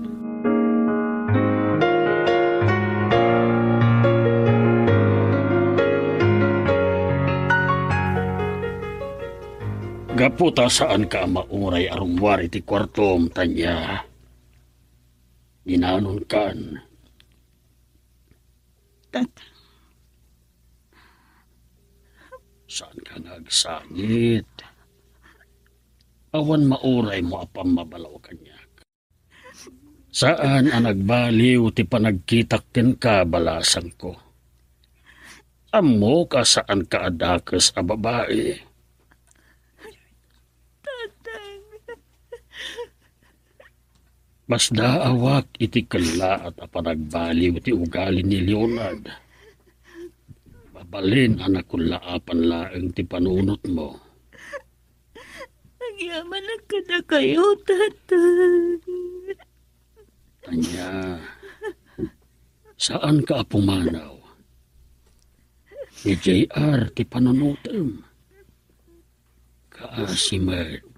Gaputa saan ka mauray arumwari ti kwartom, Tanya. Ginanon kan. Saan ka nagsangit? Awan mauray mo apang mabalaw kanyak. Saan ang nagbaliw ti panagkitak ken ka balasan ko? Amo ka saan ka adakes a babae? Mas daawak iti kala at apanagbaliw ti ugali ni Leonard. Babalin anak kong laapan laeng ti panunot mo. Nagyaman na ka na kayo, tatang. Tanya, saan ka pumanaw? Ni JR ti panunutem. Kaasimed.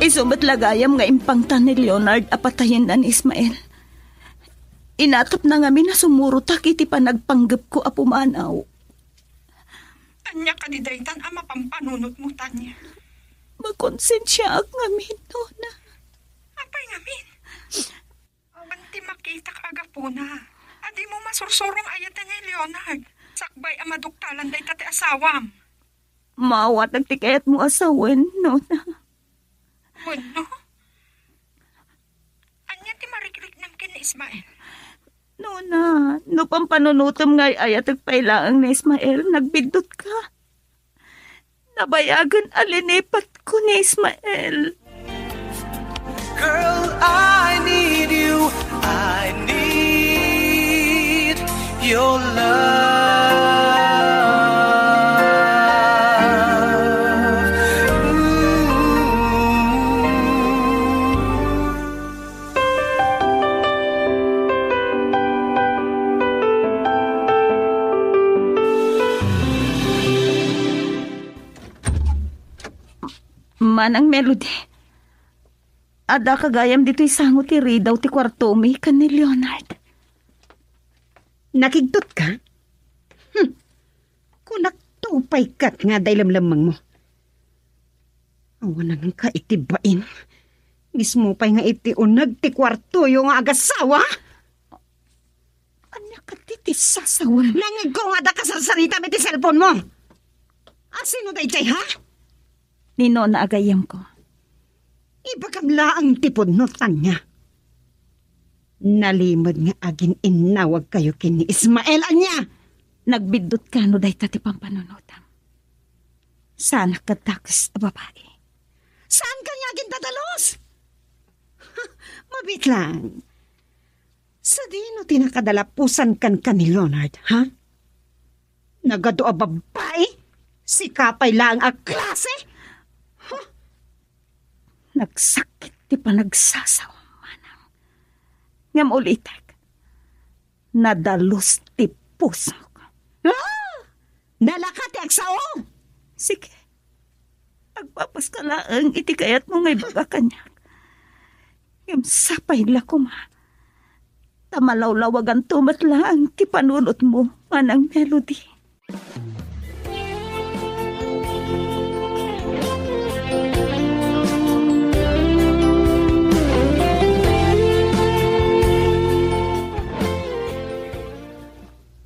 Isumat lagayam nga impangtan ni Leonard apatayin na ni Ismael. Inatap na nga na sumurutak iti panagpanggap ko apumanaw. Anya ka di daytan ama pampanunot mo, Tanya. Magkonsensya ak ngamin, Nona. Apay ngamin. Awan ti makita ka aga po na. Adi mo masursurong ayat na ni Leonard. Sakbay amaduktalan day tate asawam. Mawat ang tikayat mo asawen, Nona. Ano? Anya ti marikrik nam kin ni Ismael? Nona, no pampanunutom ngay ayat agpailaang ni Ismael, nagbindot ka. Nabayagan alinipat ko ni Ismael. Girl, I need you. I need your love. Manang Melody. ada kagayam dito'y sango ti Ridaw ti kwarto mi kan ni Leonard. Nakigtot ka? Kung naktupay kat nga day lamlamang mo. Awan nang ka itibain. Mismo pa'y nga iti unag ti kwarto yung agasawa. Anya ka ti sasawa. Nangig ko nga da kasarsarita mi ti cellphone mo. Sino day chay ha? Nino na agayam ko. Ibagabla ang tipod no tanya. Nalimod nga agin inawag kayo kin ni Ismael anya. Nagbidot ka no day tati pampanunutam. Sana katakas a babae. Saan ka niya agin tatalos? Mabit lang. Sa dino tinakadalapusan kan ni Leonard, ha? Nagado a babae? Si kapay lang a klase? Nagsakit ti panagsasawa manang. Ngam ulitek. Nadalos ti puso ko. Nalaka ti agsao? Sige. Agpapas ka laang iti kayat mo ngay baga kanya. Ngam sapay la ko ma. Tamalawlawagan tumat laang ti panunot mo manang Melody.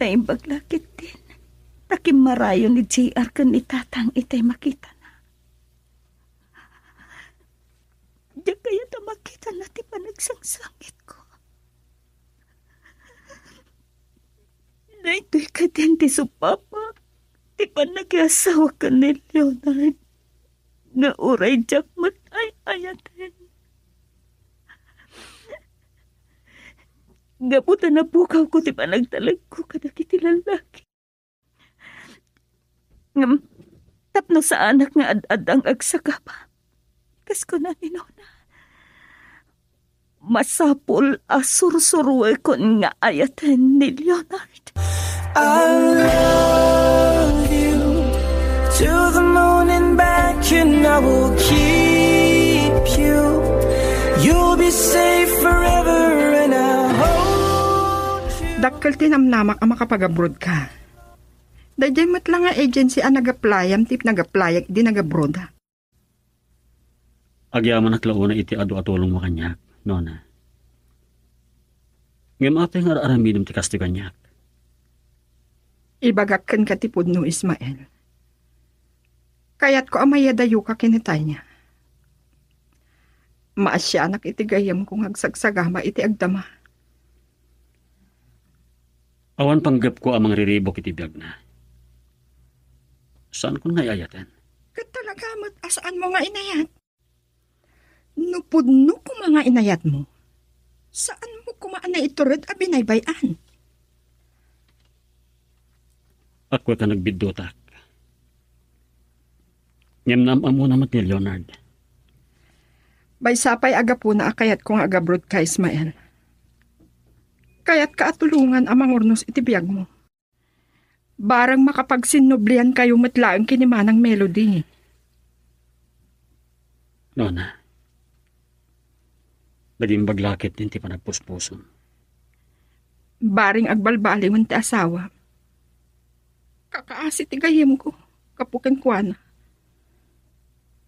Taimbag lakit din. Takim marayo ni JR kan itatang itay makita na. Diyan kaya ta makita na ti panagsangsangit ko. Naito'y ka din ti supapa. Ti panagyasawa ka ni Leonard. Nga uray jak matay ayatin. Gaputa na pukaw ko ti panagtalag ko kadakiti lalaki. Ngam, tapno sa anak nga ad-adang agsaka pa. Kas ko na ninona. Masapul asursuruwe kon nga ayaten ni Leonard. I love you to the moon and back, and I will keep you. You'll be safe forever, and I'll hold you. Dakkel tinamnamak ang makapag-abroad ka. Dayjay matlang nga agency ang nag-applyam tip nag-apply di nag-abroad. Agyaman at launa iti adu atulong mo kanyak, nona. Ngam ate nga araramidom ti kasto kanyak. Ibagakkan ka tipod no Ismael. Kayat ko amaya dayo ka kinitay niya. Maasyanak iti gayam kong agsagsagama iti agdama. Awan panggap ko amang riribok iti biyag na. Saan ko ngayayaten? Katalagamat asaan mo nga inayat? Nupudno ko mga inayat mo. Saan mo kumaan na iturod a binaybayan? Ako ka nagbiddotak. Ngam amo namat ni Leonard. Bay sapay aga po na akayat kong agabrod ka Ismael. Kayat ka atulungan amang urnos iti biyag mo. Barang makapagsinublian kayo matlaang kinimanang Melody. Nona, naging baglakit din ti panagpuspuson. Baring agbalbaliwan ti asawa. Kakaasi ti gayem ko, kapukin kwa na.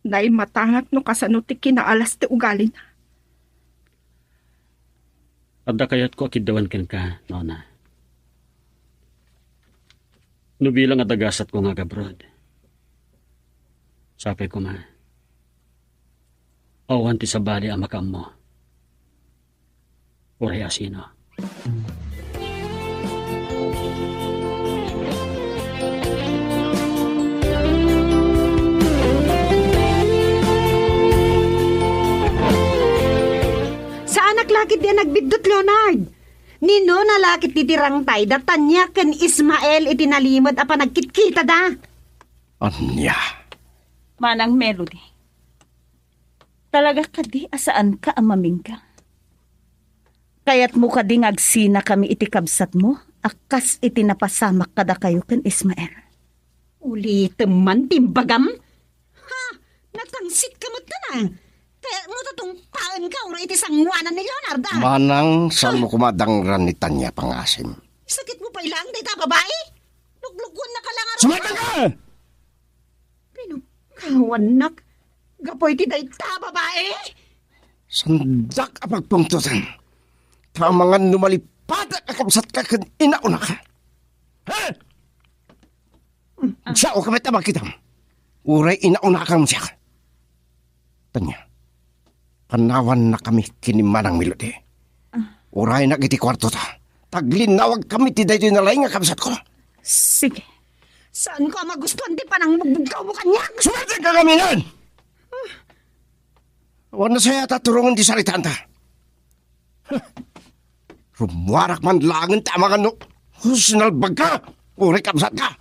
Dahil matangak no kasano ti kinaalas ti ugali na. Adda kayat ko akidawan ken ka, Nona. Nubilang adagasat ko nga gabrod. Sapay ko ma. Awan ti sabali ang makam mo. Uray asino. Saan naglakit din nagbidot, Leonard? Nino nalakit titirang tay, datanya ken Ismael itinalimod apa nagkitkita da. Anya. Manang Melody. Talaga kadi asaan ka amaming ka? Kaya't mo kadi ngagsina kami iti kabsat mo, akas iti napasamak kada kayo ken Ismael. Uli teman timbagam? Ha, natangsit ka mo na. Kaya mo tatong paan ka, ura iti sangwanan ni Leonard, ah. Manang saan mo kumadangran ni Tanya pangasim? Sakit mo pa ilang, day ta babae? Luglugon na ka lang, aron. Sumatang ka! Pinukawan nak. Gapoy ti day ta babae? Sandak ang pagpungtutan. Tamangan lumalipad at kakabsat ka kan inauna ka. Ha? Siya o kamit na magkita. Uray inauna ka mo siya. Tanya, panawan na kami kinimanang Melody. Uray na kiti kwarto ta. Taglinawag kami ti dayto nalay nga kabsat ko. Sige. Saan ko magustuhan di pa nang magbugaw mo kanya? Suwerte ka kami nun! Wala saya taturungan di salitaan ta. Rumwarak man langan tama ka no. Sinalbag ka. Uray kabsat ka.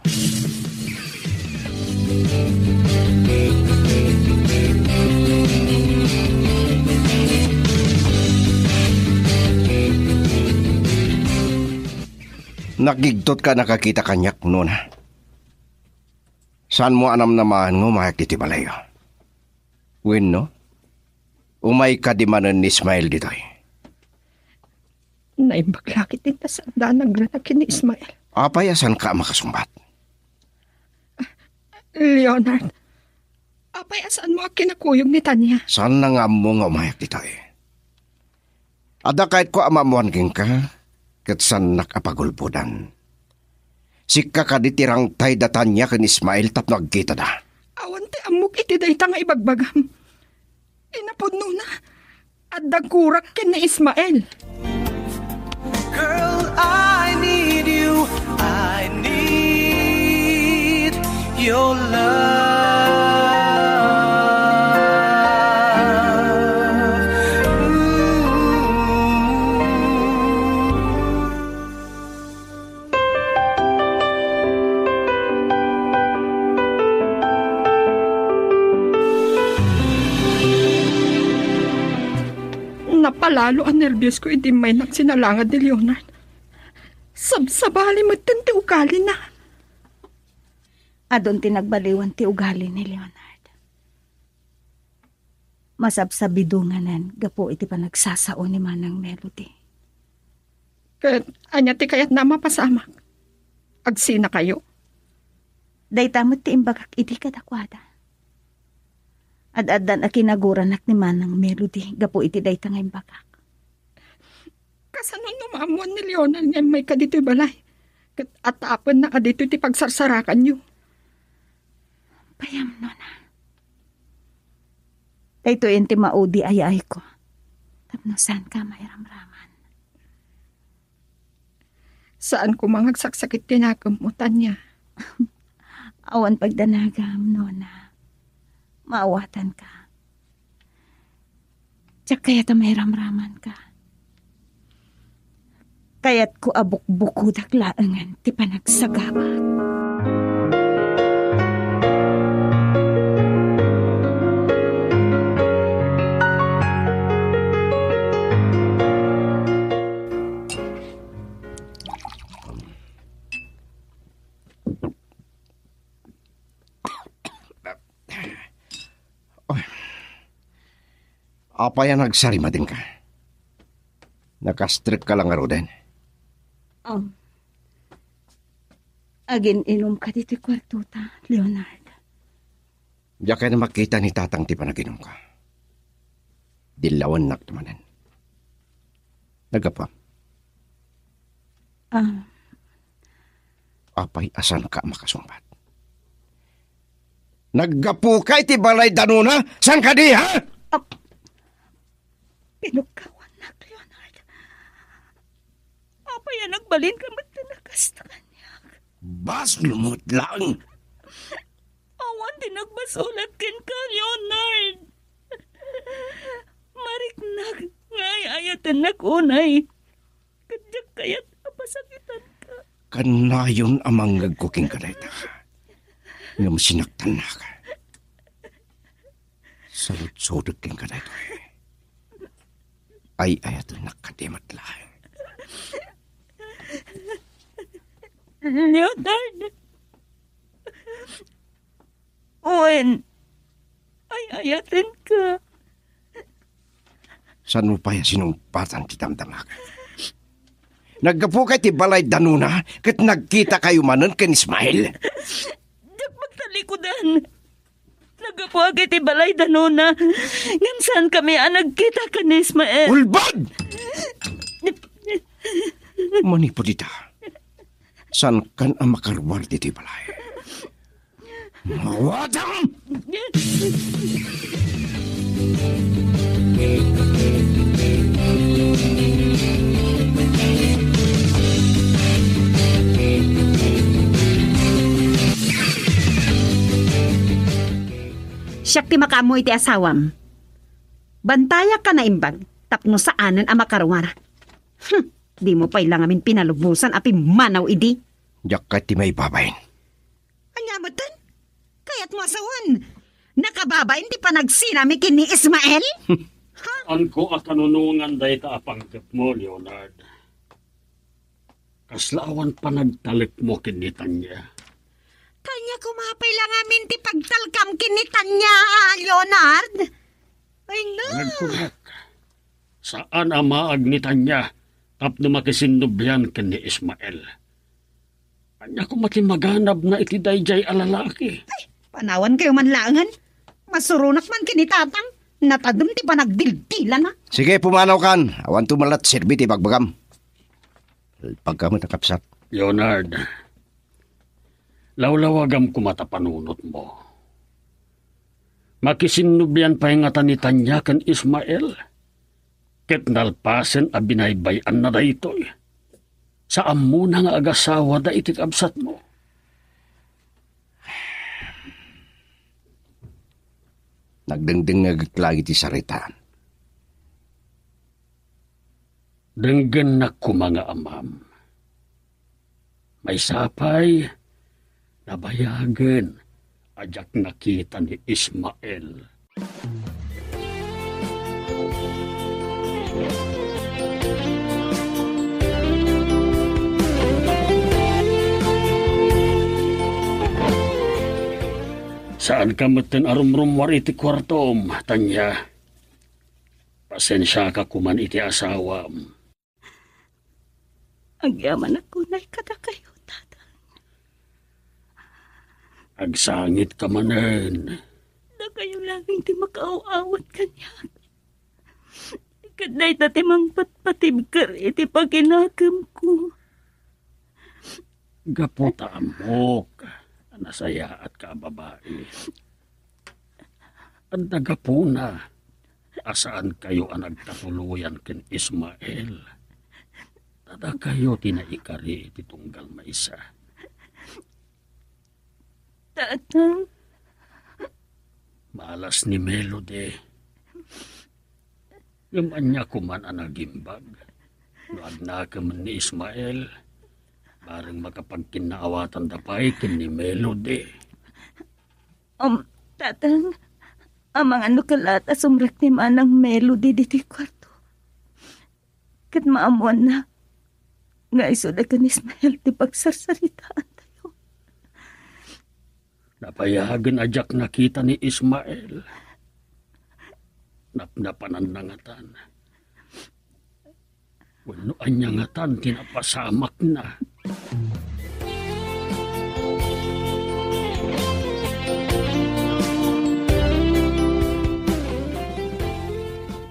Nagigtot ka nakakita kanyak noon. Saan mo anam naman mo mayak diti balayo? Win no? Umay ka di manan ni Ismael ditoy. Naibaglakit din ta sa daan nagranakin ni Ismael. Apayasan ka makasumbat? Leonard, apayasaan mo ang kinakuyog ni Tanya? Saan na nga mo nga umayak ditoy? Ada kahit ko amamuan king ka, kat saan nakapagulpudan. Sika ka ditirang tay datan niya kan Ismael tap nagkita da. Awan ti amok iti dayta nga ibagbagam. Inapudno na. At dagkurak ken ni Ismael. Girl, I need you. I need your love. Napalalo ang nervyos ko iti may nagsinalangad ni Leonard. Sabsabali mo ti ugali na. Adon tinagbaliwan ti ugali ni Leonard. Masabsabidunganan, gapo iti pa nagsasao ni Manang Melody. Kat anya ti kayat na mapasamak. Agsina kayo. Daytamot ti imbagak iti kadakwada. Ad-adan a kinaguranak ni Manang Melody, gapo iti dayta nga imbagak. Kasanon numamuan ni Leonard nga may kadito'y balay. Kat atapon na kadito ti pagsarsarakan nyo. Payam no na. Dayto yun ti maudi ay ko. Tapno saan ka mayramraman? Saan ko mangagsaksakit tinakamutan niya? Awan pagdanagam, Nona. Maawatan ka. Tiyak kaya ta mayramraman ka. Kaya't ko abuk-bukudak laangan ti panagsagawa. Apa yan nagsarima din ka? Nakastrip ka lang aro din. Agin inom ka dito kwarto ta, Leonard. Diya ka na makita ni tatang ti panaginom ka. Dilawan nak tamanan. Nagapa. Apay asan ka makasumbat? Naggapu ka iti balay danuna? San ka di ha? Pinukawan na, Leonard. Apa yan nagbalin ka matinakas na kanya? Bas lumot lang. Awan din nagbasulat kin ka, Leonard. Mariknag ngay ayatan nagunay. Kadyak kayat apasakitan ka. Kanayon amang nagkuking kadayta ka. Ngam sinaktan na ka. Salud-sudod king kadayta ka. Ay ayato nakadimat lang. Leonard. Owen. Ay ayatin ka. San mo pa sinumpatan ti damdamag? Naggapo kay ti balay danuna kat nagkita kayo manon ken Ismael. Dak magtalikodan. Nagapuag iti balay danona. Ngam saan kami nagkita ka ni Ismael? Ulbad! Manipo dita. San kan ang makarwar diti balay? Mawadang! Siyak ti makamo iti asawam. Bantaya ka na imbag, tapno saanan ang makarwar. Di mo pa ilang amin pinalugbusan api manaw idi. Diyak ka ti may babayin. Anyamatan? Kaya't mo asawan. Nakababayin di pa nagsinami kini Ismael? Anko at kanunungan dahi ta apangkap mo, Leonard. Kaslawan pa nagtalik mo kinitan niya. Tanya kumapay lang amin ti pagtalkam kinitan niya, Leonard. Ay na. Nagkurak. Saan ang maagnitan niya tapno makisinubyan kini Ismael? Kanya ko makimaganab na iti dayjay alalaki. Ay, panawan kayo manlangan. Masurunak man kinitatang. Natadum ti pa nagdildila na. Sige, pumanaw kan. Awan tumalat serbi ti bagbagam. Pagka mo nakapsat. Leonard, lawlawagam kumatapanunot mo. Makisinubyan pa yung atanitan niya kan Ismael. Ket nalpasen a binaybayan na da ito. Saan mo na nga agasawa da iti kabsat mo? Nagdengdeng nagklagi ti saritaan. Denggen na ko mga amam. May sapay, nabayagan, ajak nakita ni Ismael. Saan ka matin arumrumwar iti kwartom, Tanya? Pasensya ka kuman iti asawam. Agyaman ako na ikata kayo, tata. Agsangit ka manen. Na kayo lang hindi makaaawat kanya. Ikaday tatimang patpatibkar iti paginagam ko. Gaputa amok. Nasaya at kababae. Ang nagapuna. Asaan kayo ang nagtatuluyan ken Ismael? Tada kayo tinaikari iti tunggal maisa. Tatang. Malas ni Melody. Gamanya kuman ang nagimbag. Nuag na kaman ni Ismael. Parang makapagkinaawatan dapay kin ni Melody. Tatang. Ang mga nukalata sumrak ni manang Melody diti kwarto. Kat maamuan na. Nga isoda ka ni Ismael ti pagsarsaritaan tayo. Napayagan ajak nakita ni Ismael. Napnapanan na ngatan. Wano anya ngatan tinapasamak na.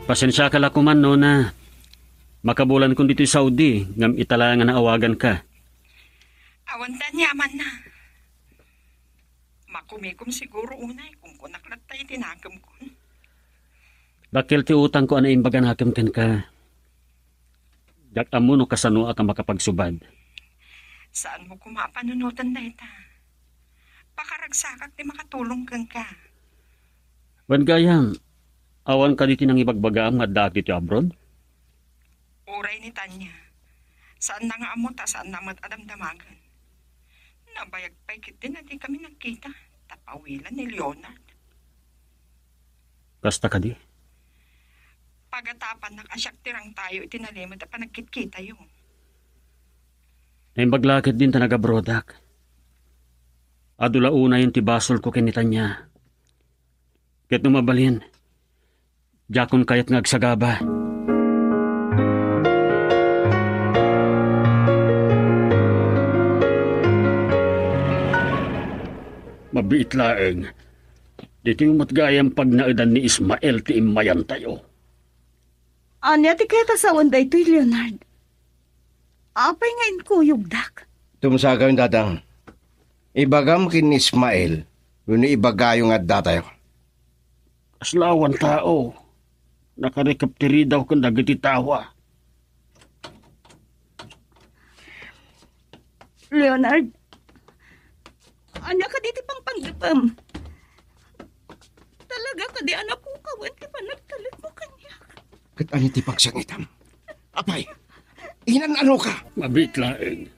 Pasensya ka lakuman, Nona. Makabulan kong dito Saudi, ngam italangan na awagan ka. Awantan yaman na. Makumikom siguro unay kung kunaklat tayo tinagam ko. Bakil ti utang ko ana imbagan hakamten ka. Jak amo no kasano ka makapagsubad. Saan mo kumapanunutan na ita? Pakaragsakak di makatulong kang ka. Wan gayam, awan ka diti nang ibagbagaam nga dati ti abroad? Uray ni Tanya. Saan na nga amo ta saan naman adamdamagan. Nabayag pa'y kiti na di kami nagkita. Tapawilan ni Leonard. Kasta ka di? Pagatapan nakasyak tirang tayo itinalimod at panagkit-kita yun. Naimbaglaket din ta nagabrodak. Adula una yung tibasol ko kinita niya. Ket numabalin, jakon kayat ngagsagaba. Mabiit laeng. Dito yung matgayang pag naidan ni Ismael ti imayan tayo. Anya ti kaya sa wanday to, Leonard. Apay nga inkuyog dak. Tumusagaw yung tatang. Ibagam kin Ismael, yun ibagayo nga datayo. Aslawan tao. Nakarekaptiri daw kung dagiti tawa. Leonard, anya ka diti pang panggapam. Talaga ka di anak ko kawan ti panagtalit mo kanya. Kat ano ti pagsangitam? Apay, inan ano ka? Mabit laeng.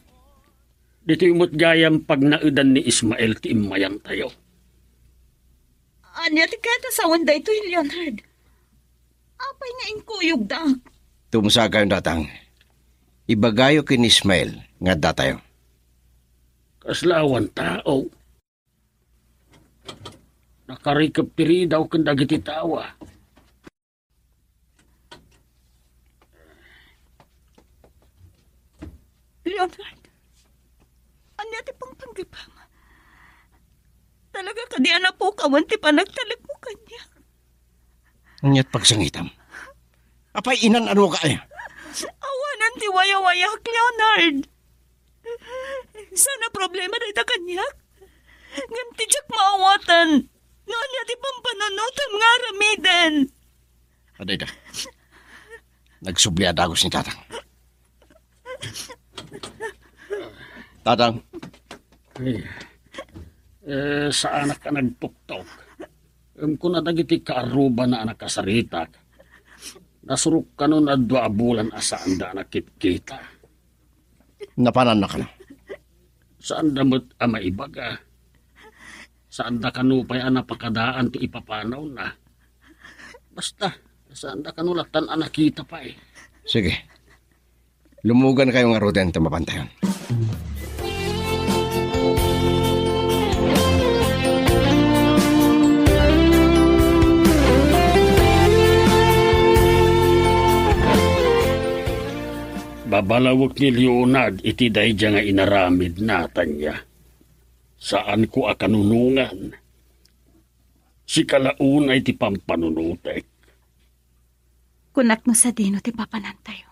Dito yung matgayang pag naidan ni Ismael ti imayan tayo. Anya ti kaya sa wanday to, Leonard. Apay nga inkuyog dak. Tumusagaw yung tatang. Ibagayo kin Ismael nga datayo. Kaslawan tao. Nakarekaptiri daw kung dagiti tawa. Leonard, anya ti pang panggapam. Talaga ka di anak po kawan ti panagtalit mo kanya. Anyat pagsangitam. Apay, inan ano ka eh? Awanan ti wayawayak, Leonard. Sana problema na ita kanyak. Nganti jak maawatan. Nonya ti pampanonotam nga ramidan. Aday da. Nagsubliad agos ni tatang. Tatang. Sa anak ka nagtuktok. Ko na dagiti kaaruba na anak kasaritak. Nasuruk ka nun at 2 bulan asaan da nakit-kita. Napanan na ka na. Saan damot ama ibaga? Saan da kanupay napakadaan ti ipapanaw na? Basta, saan da kanulatan nakita pa eh. Sige. Lumugan kayo nga roden mapantayon. Babalawag ni Leonard iti dayja nga inaramid natan niya. Saan ko akanunungan? Si kalaunay ti pampanunutek. Kunak no sa dino ti papanantayo.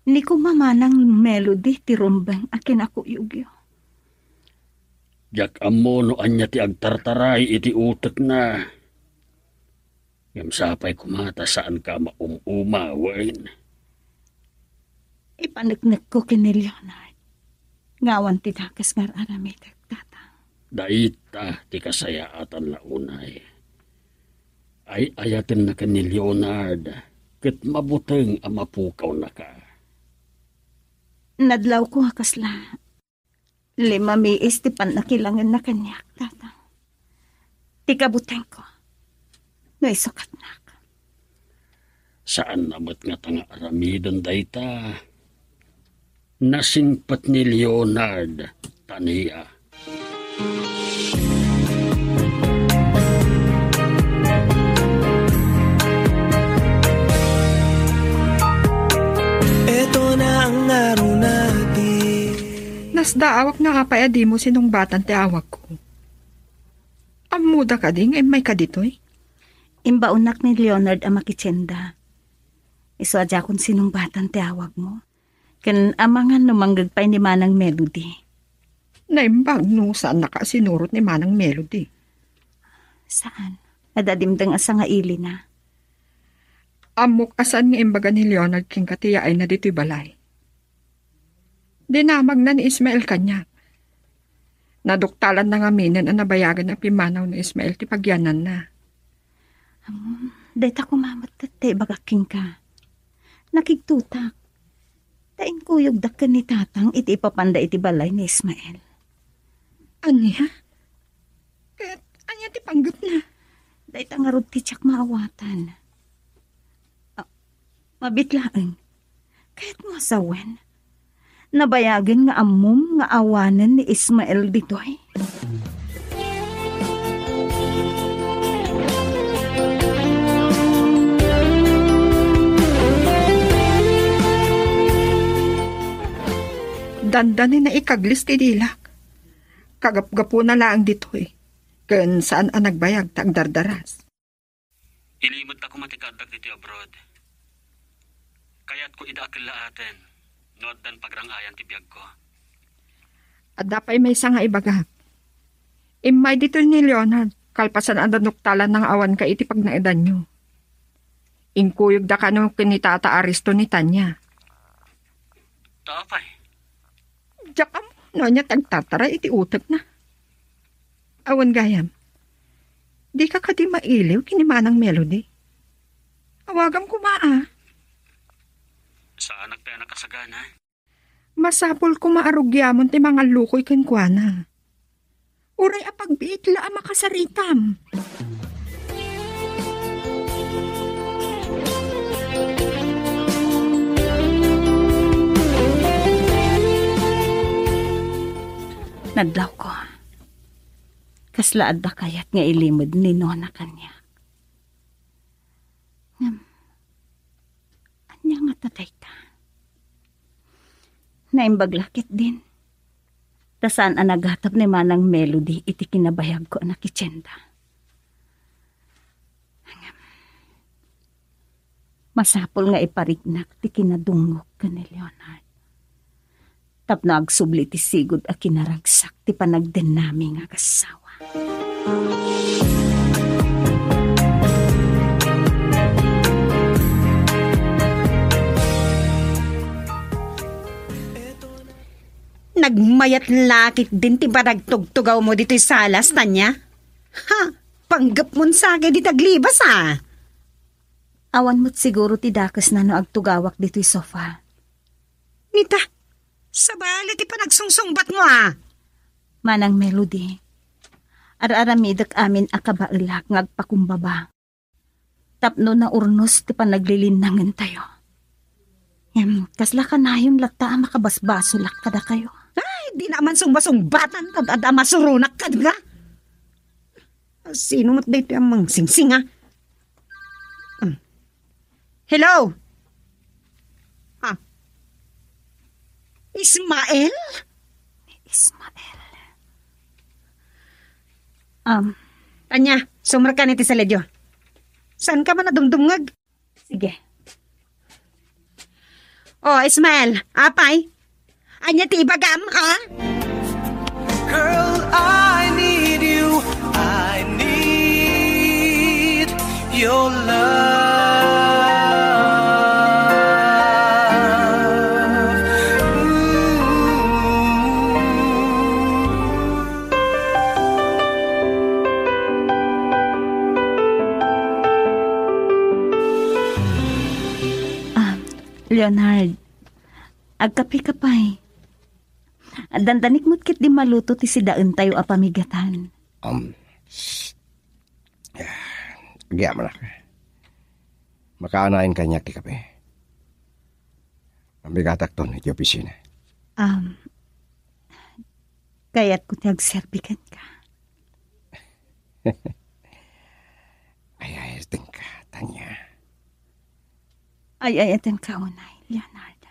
Ni ko mamanang melody ti rumbang akin ako yugyo. Jak amo no anya ti agtartaray iti utek na. Yamsapay kumata saan ka maumawain. Ipanagnak ko kini Leonard. Ngawan ti dakas nga aramid tatang. Daita ti kasayaatan launay. Ay ayaten na ka ni Leonard. Ket mabuteng mapukaw na ka. Nadlaw ko kasla. 5 miis ti panakilangan na kanyak tatang. Ti kabuteng ko. No isukat na ka. Saan namat nga tanga aramidan dayta? Nasingpat ni Leonard taniya. Eto na ang araw natin. Nasdaawak nga kapay adi mo sinong batan ti awag ko. Amuda ka ding, may ka dito'y. Imbaunak ni Leonard ang makitsenda. Iswadya kung sinong batan ti awag mo. Kan amangan numanggagpay ni Manang Melody. Naimbag no saan nakasinurot ni Manang Melody. Saan? Nadadimdang asa nga ili na. Amok asan nga imbaga ni Leonard king katiya ay na dito'y balay. Dinamag na ni Ismael kanya. Naduktalan na nga minin ang nabayagan ang pimanaw ni Ismael ti pagyanan na. Deta kumamat tate bagaking ka. Nakigtutak. Tain kuyog dakkan ni tatang iti ipapanda iti balay ni Ismael. Anya? Anya ti panggap na? Dahit ang arod ti tsak maawatan. Mabitlaan. Kahit mo asawen. Nabayagan nga amom nga awanan ni Ismael ditoy. Dandanin na ikaglis ti dilak. kagap-gapo na lang dito eh. Kun saan ang nagbayag ta ang dardaras. Ilimot ako matikadag dito abroad. Kaya't ko idakil atin. Nood dan pagrangayan ti biyag ko. At dapay may nga ibaga. Imay dito ni Leonard, kalpasan ang danuktalan ng awan ka iti pag naedan nyo. Inkuyog da ka nung kinitata aristo ni Tanya. Tapay. Diyak mo, no niya tagtatara iti utak na. Awan gayam, di ka kadi mailiw kinimanang melody. Awagam kumaa. Saan nagtaya nakasagana? Masapol ko maarugyamon ti mga lukoy kenkwana. Uray apagbiit la makasaritam. Nadlaw ko. Kaslaad da kayat nga ilimod ni Nona kanya. Anya nga tatay ta. Naimbaglakit din. Tasaan ang naghatap ni Manang Melody iti kinabayag ko na kitsyenda. Masapol nga ipariknak ti kinadungok ka ni Leonard. Tapno agsubli ti sigod a kinaragsak ti panagdenami nga kasawa. Nagmayat lakit din ti paragtugtugaw mo dito'y salas, Tanya. Ha, panggap mon sa akin di taglibas Awan mo't siguro ti dakas na no agtugawak dito'y sofa. Nita, sabali ti panagsungsungbat mo Manang Melody, ar-aramidak amin akabailak ngagpakumbaba. Tapno na urnos ti panaglilinangan tayo. Kasla ka na yung lata makabasbaso lak kada kayo. Ay, di naman sumbasumbatan kad ada masurunak kad nga. Sino mo't dito ang mang singsing Hello? Ismael? Tanya, sumra ka niti sa ledyo. Saan ka man nadumdumngag? Sige. Oh, Ismael, apay? Anya ti ibagam, Girl, I need you. I need your love. Leonard, agkapi ka pa'y. Dandanik mo't kit di maluto ti sidaan tayo apamigatan. Agya mo na. Makaanain kanya ti kape. Pambigatak to ni opisina. Kaya't ko ti agserbikan ka. Ay, ting ka, Tanya. Ay, atin ka unay, Leonard.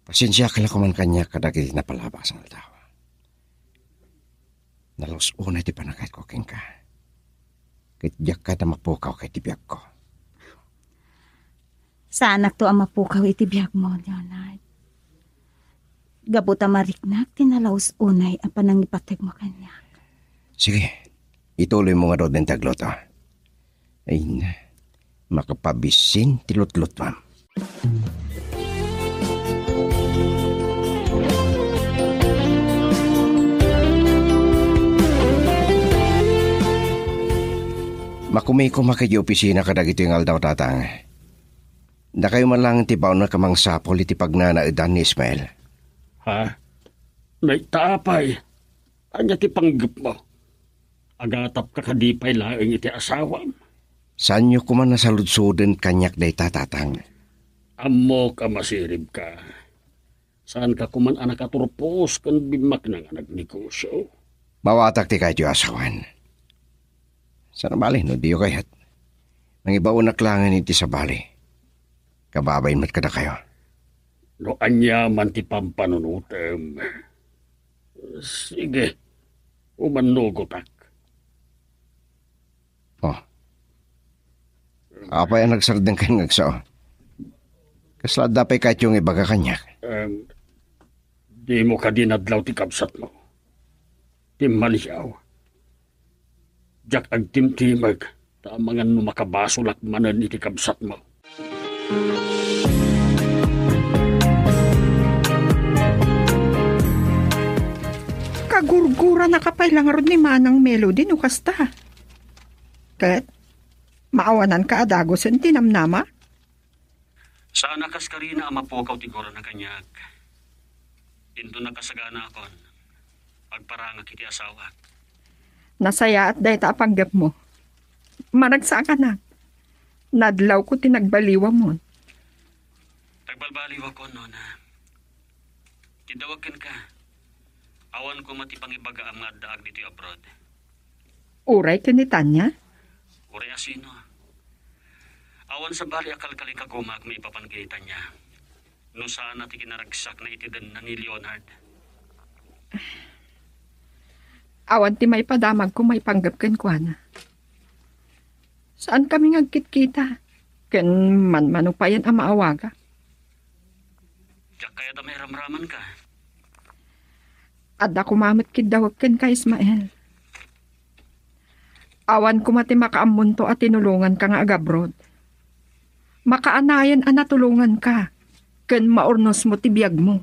Pasensya ka lang kuman kanya kadagiti napalabas ang aldawa. Nalos unay ti panagayat ko king ka. Kityak ka na mapukaw kay tibiyag ko. Saan to ang mapukaw itibiyag mo, Leonard? Gabuta mariknak, tinalaos unay ang panangipatag mo kanya. Sige, ituloy mo nga doon ng tagloto. Ay na, makapabisin tilutlot ma'am. Makumay ko makadyo opisina kadag ito yung aldaw tatang. Na kayo man lang tibaw na kamang sapol iti pagnanaidan ni Ismael. Ha? May taapay. Anya ti panggap mo. Agatap ka kadipay laing iti asawam. Saan nyo kuman nasaludsuden kanyak day tatatang? Amo ka masirib ka. Saan ka kuman anak aturpos kan bimak ng anak negosyo? Mawatak ti kayo asawan. Sana bali, no diyo kayat. Nang ibaon na klangan iti sa bali. Kababayin mat kada kayo. No anya man ti pampanunutem. Sige, umanugotak. Oh. Apa yung nagsardeng kayo ngagso? Kasla dapay kahit yung ibaga kanya. Di mo ka dinadlaw ti kabsat mo. Ti maliyaw. Jak ag timtimag. Tamangan no makabasulak manan iti kabsat mo. Kagurgura na kapailang ron ni Manang Melody no kasta. Ket, maawanan ka adagosan tinamnama? Saan nakas ka rin na amapokaw ti gora na kanyag. Into nakasagana akon. Pagparanga kiti asawa. Nasaya at dahita panggap mo. Maragsa ka na. Nadlaw ko tinagbaliwa mo. Tagbalbaliw ako, Nona. Tidawagin ka. Awan ko matipangibaga ang mga daag dito abroad. Uray kinitan niya? Uray asino. Awan sa bali akal kaling kagumag may ipapanggita niya. No saan natin kinaragsak na itidan na ni Leonard. Awan ti may padamag ko may panggap ken kuana. Saan kami ngagkit-kita? Ken manmanupayan ang maawaga. Diyak kaya da may ramraman ka. Adda kumamit kidawag ken ka Ismael. Awan ko mati makaamunto at tinulungan ka nga agabrod. Makaanayan ang natulungan ka. Ken maurnos mo tibiyag mo.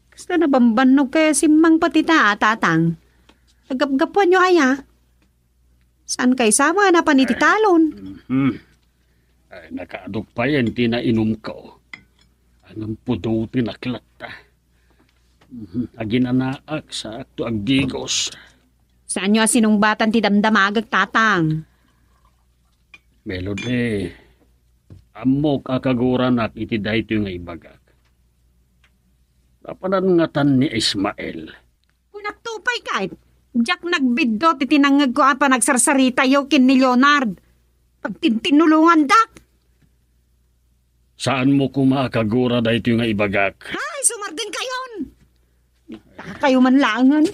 Gusto na bambanog kaya si Mang Patita, tatang. Agap-gapuan nyo aya. Saan kay sama na panititalon? Ay, nakaadog pa yan, tinainom ko. Anong pudo tinaklat ta. Aginanaak sa akto agdigos. Saan nyo sinumbatan ti damdamagag, tatang? Melody, amok akaguran at iti dayto nga ibagak. Napanan nga tan ni Ismael. Kung nagtupay kahit, Jack nagbidot iti nangag ko pa nagsarsarita yo kin ni Leonard. Pagtintinulungan dak. Saan mo kumakagura dayto nga ibagak? Ay, sumardin kayon. Kayo manlangan.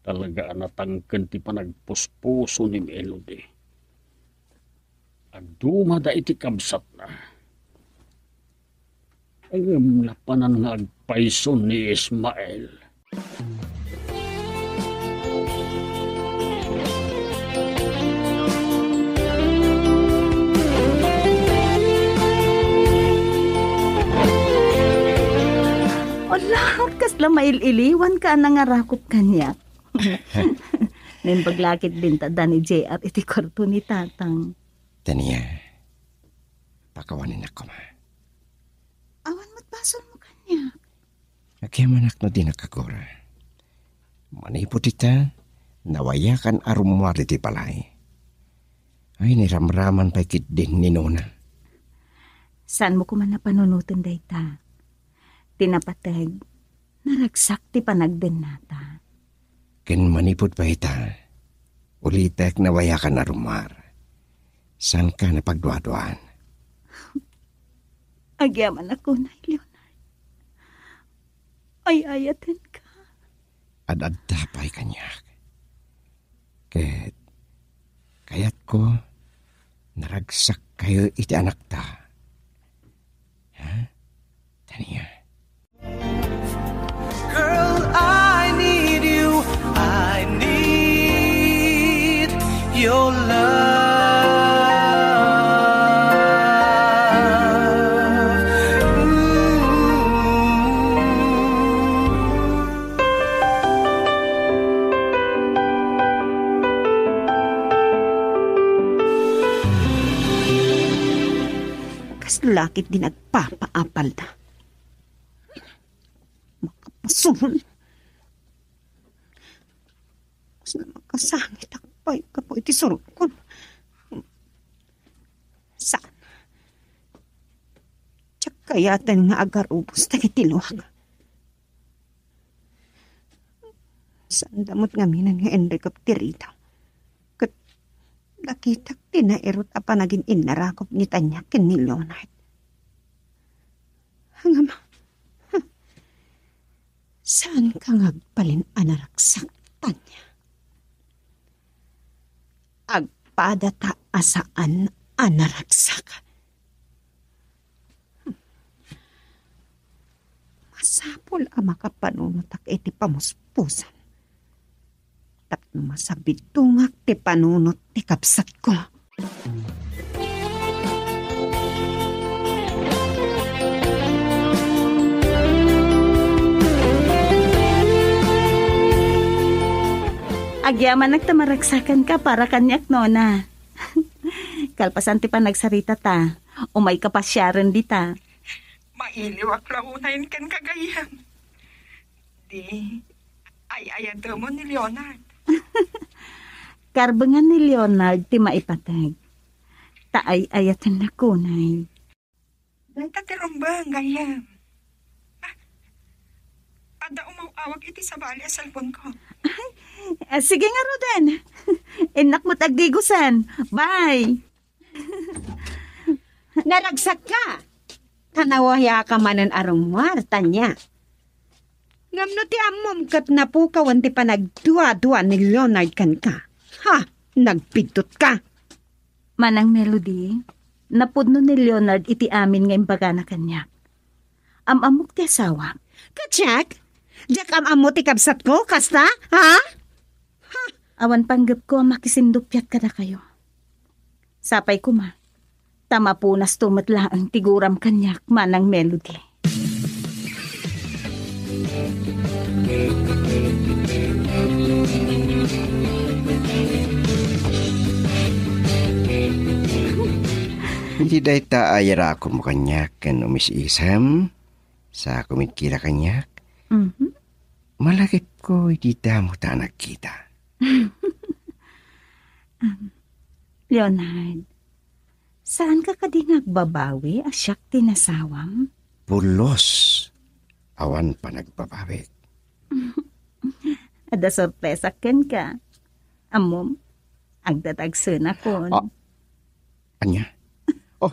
Talaga natangken ti panagpuspuso ni Melody. Agduma da iti kabsat na. Ayam na panan nga agpayson ni Ismael. Wala, kasla maililiwan ka nangarakop kanya. Nen paglakit binta da ni JR iti kwarto ni tatang. Tania, pakawanin ako ma. Awan mo't basol mo kanya. Nagyamanak no din nakagura. Manipot ita, nawayakan arumwar iti palay. Ay, niramraman pa ikit din ni Nona. Saan mo kuman napanunutan dayta? Tinapatag, naragsak ti panagden nata. Ken manipot pa ita, ulitek nawayakan arumwar. Saan ka napagduaduan? Agyaman ako na, Leonard. Ay, ayatin ka. Adadapay kanyak. Kaya't ko, naragsak kayo iti anak ta. Ha? Tania. Girl, I need you. I need your love. Lakit din nagpapaapal na. Makapasun. Mas na magkasangit akpay ka po iti surot ko. Saan? Tsak kayatan nga agar ubos na kitiluwag. Saan damot nga minan nga Enrico Tirita. Kat nakitak tinairot apa naging inarakop ni Tanya ken ni Leonard. Hangam, saan ka ngagpalin anaraksak, Tanya? Agpadata asaan anaraksak. Masapol ang makapanunutak iti pamuspusan. Tapno masabitungak ti panunot ti kapsat ko. Agyaman nagtamaragsakan ka para kanyak, Nona. Kalpasan ti pa nagsarita ta. Umay ka pa siya rin dita. Mailiwak launayin kan kagayam. Di, ay mo ni Leonard. Karbangan ni Leonard ti maipatag. Taay-ayatan na kunay. Dahil tatirumbang gayam. Ada umawag iti sa bali sa cellphone ko. Sige nga, Roden. Enak mo't agdigusan. Bye. Naragsak ka. Tanawaya ka manan arumwar, Tanya. Ngamno ti amom kat napukawan ti panagdua-dua ni Leonard kan ka. Ha, nagpidot ka. Manang Melody, napudno ni Leonard iti amin ngayong baga na kanya. Amamok ti asawa. Kachak, jak amamo ti kabsat ko, kasta, ha? Awan panggap ko makisindupyat kada kayo. Sapay ko ma. Tama po nas tumatla ang tiguram kanyak manang Melody. Hindi dahi ta ayara ako mo kanyak kan umis-isam sa kumikira kanyak. Mhm. Malagip ko hindi damo ta nagkita. Leonard, saan ka kadingag babawi asyak tinasawam? Pulos. Awan pa nagbabawi. Ada sorpresa ken ka. Amom, agdatagsun ako. Ah. Anya? Oh,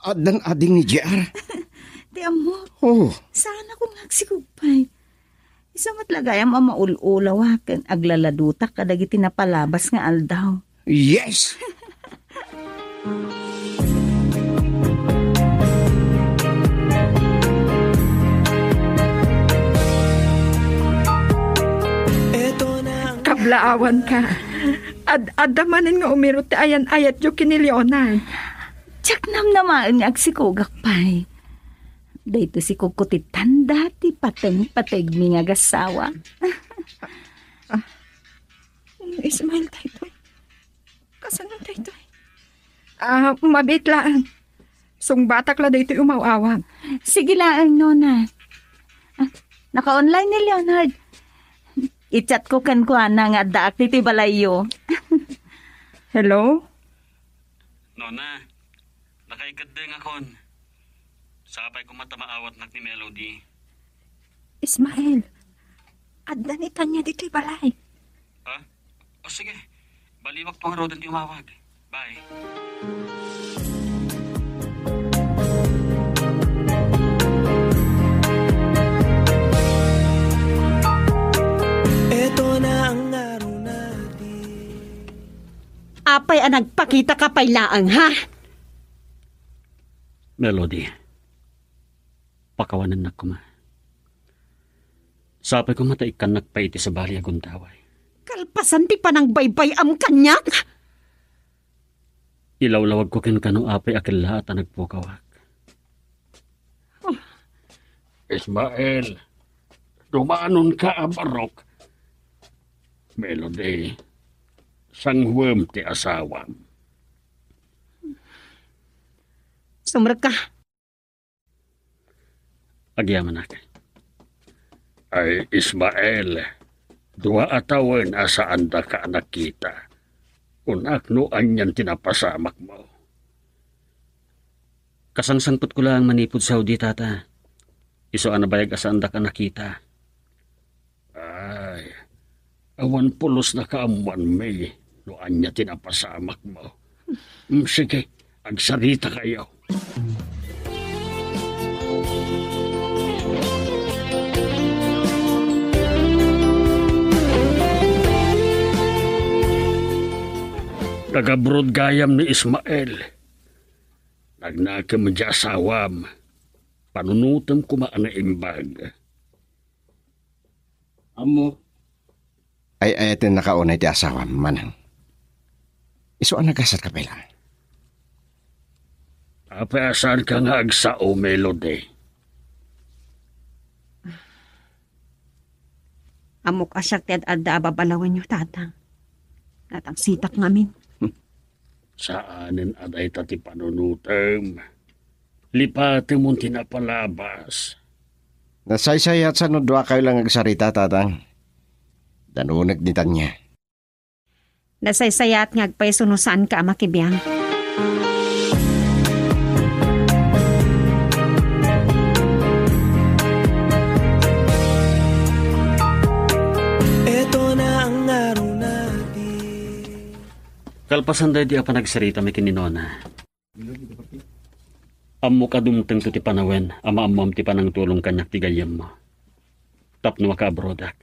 adan ading ni JR. Di amo, Oh, saan ako ngagsikupay? Isa matlagayam ang maululawakan aglaladutak kadagiti napalabas nga aldaw. yes! Kablaawan ka. Adamanin nga umirot ti ayan-ayat yung kinilyonan. Tsak naman nga agsikugak pa'y. Dahito si kukutit tanda ti pateng-pateg mi nga gasawa. Ismail tayo. Kasanan tayo. Mabit lang. Sungbatak la dito umawawang. Sige lang, Nona. Naka-online ni Leonard. I-chat ko kan ko na nga daak dito balayo. Hello? Nona, nakaikadeng akon. Sapay ko matamaawat nak ni Melody. Ismail, adanitan niya dito'y balay. Ha? O sige, baliwak po nga Roden di umawag. Bye. Eto na ang araw natin. Apay ang nagpakita ka pailaang, ha? Melody, pakawanan na ko ma. Sapay ko mataikan nagpaiti sa bali agong taway. Kalpasan ti panang baybay am kanyak. Ilawlawag ko kin kano apay akil lahat ang nagpukawak. Ismael, dumanon ka abarok. Melody, sangwem ti asawam. Sumrag ka. Agyaman natin. Ay, Ismael, dua atawan asaan da ka nakita. Unak no anyan tinapasamak mo. Kasangsangpot ko lang manipod Saudi, tata. Iso anabayag asaan da ka nakita. Ay, Awan pulos na kaamuan may. Noan niya tinapasamak mo. Sige, agsarita kayo. Tagabrod gayam ni Ismael. Nagnakam dya asawam. Panunutam kumaan na imbag. Amo? Ay ayatin nakaunay ti asawam, manang. Iso ang nagasat ka pala. Apayasan ka nga agsao, Melody. Amok asyak ti adda ababalawan nyo, tatang. Tatang sitak ngamin. Saanin aday tati panunutam. Lipatin mo tinapalabas. Nasaysayat sa nudwa kayo lang agsarita, tatang. Danunag ni Tanya. Nasaysayat nga agpay sunusan ka makibiyang. Eto na ang araw natin. Kalpasan dahi di apa nagsarita may kininona. Amo ka dumteng to ti panawen, ama-amam ti panang tulong kanyak ti gayam mo. Tapno ka abrodak.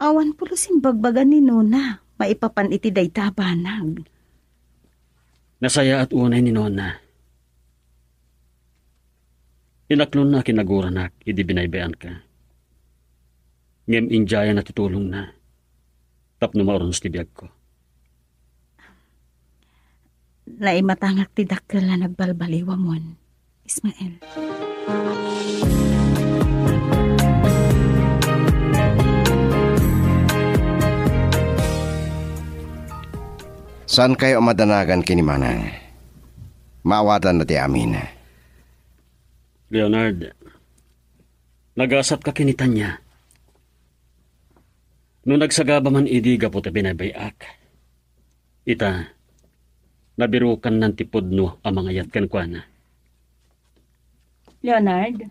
Awan pulo simbagbagan ni Nona. Maipapan iti day tabanag. Nasaya at unay ni Nona. Inaklon na kinaguranak, idi binaybayan ka. Ngem injaya na tutulong na. Tapno maurons ti biyag ko. Naimatangak ti dakkel na nagbalbaliwa mon, Ismael. Saan kayo madanagan kinimanang? Maawatan na ti amin. Leonard, nagasat ka kinitan niya. Nung nagsagaba man idiga po ta binabayak. Ita, nabirukan ng tipod no ang mga yatkan kwa na. Leonard?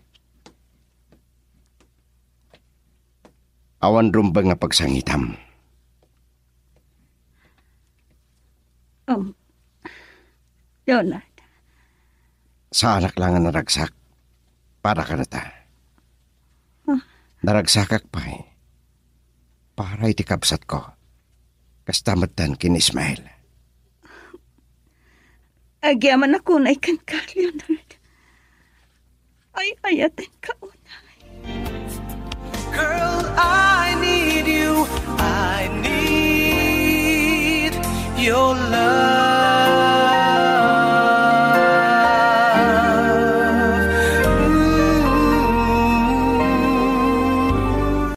Awan rumbang nga pagsangitam. Leonard. Sa anak lang ang naragsak. Para ka na ta. Naragsakak pa eh. Para iti kapsat ko. Kastamatan kin Ismael. Agyaman ako na ikan ka, Leonard. Ay, ayatin ka unay. Girl, I need you. I need your love.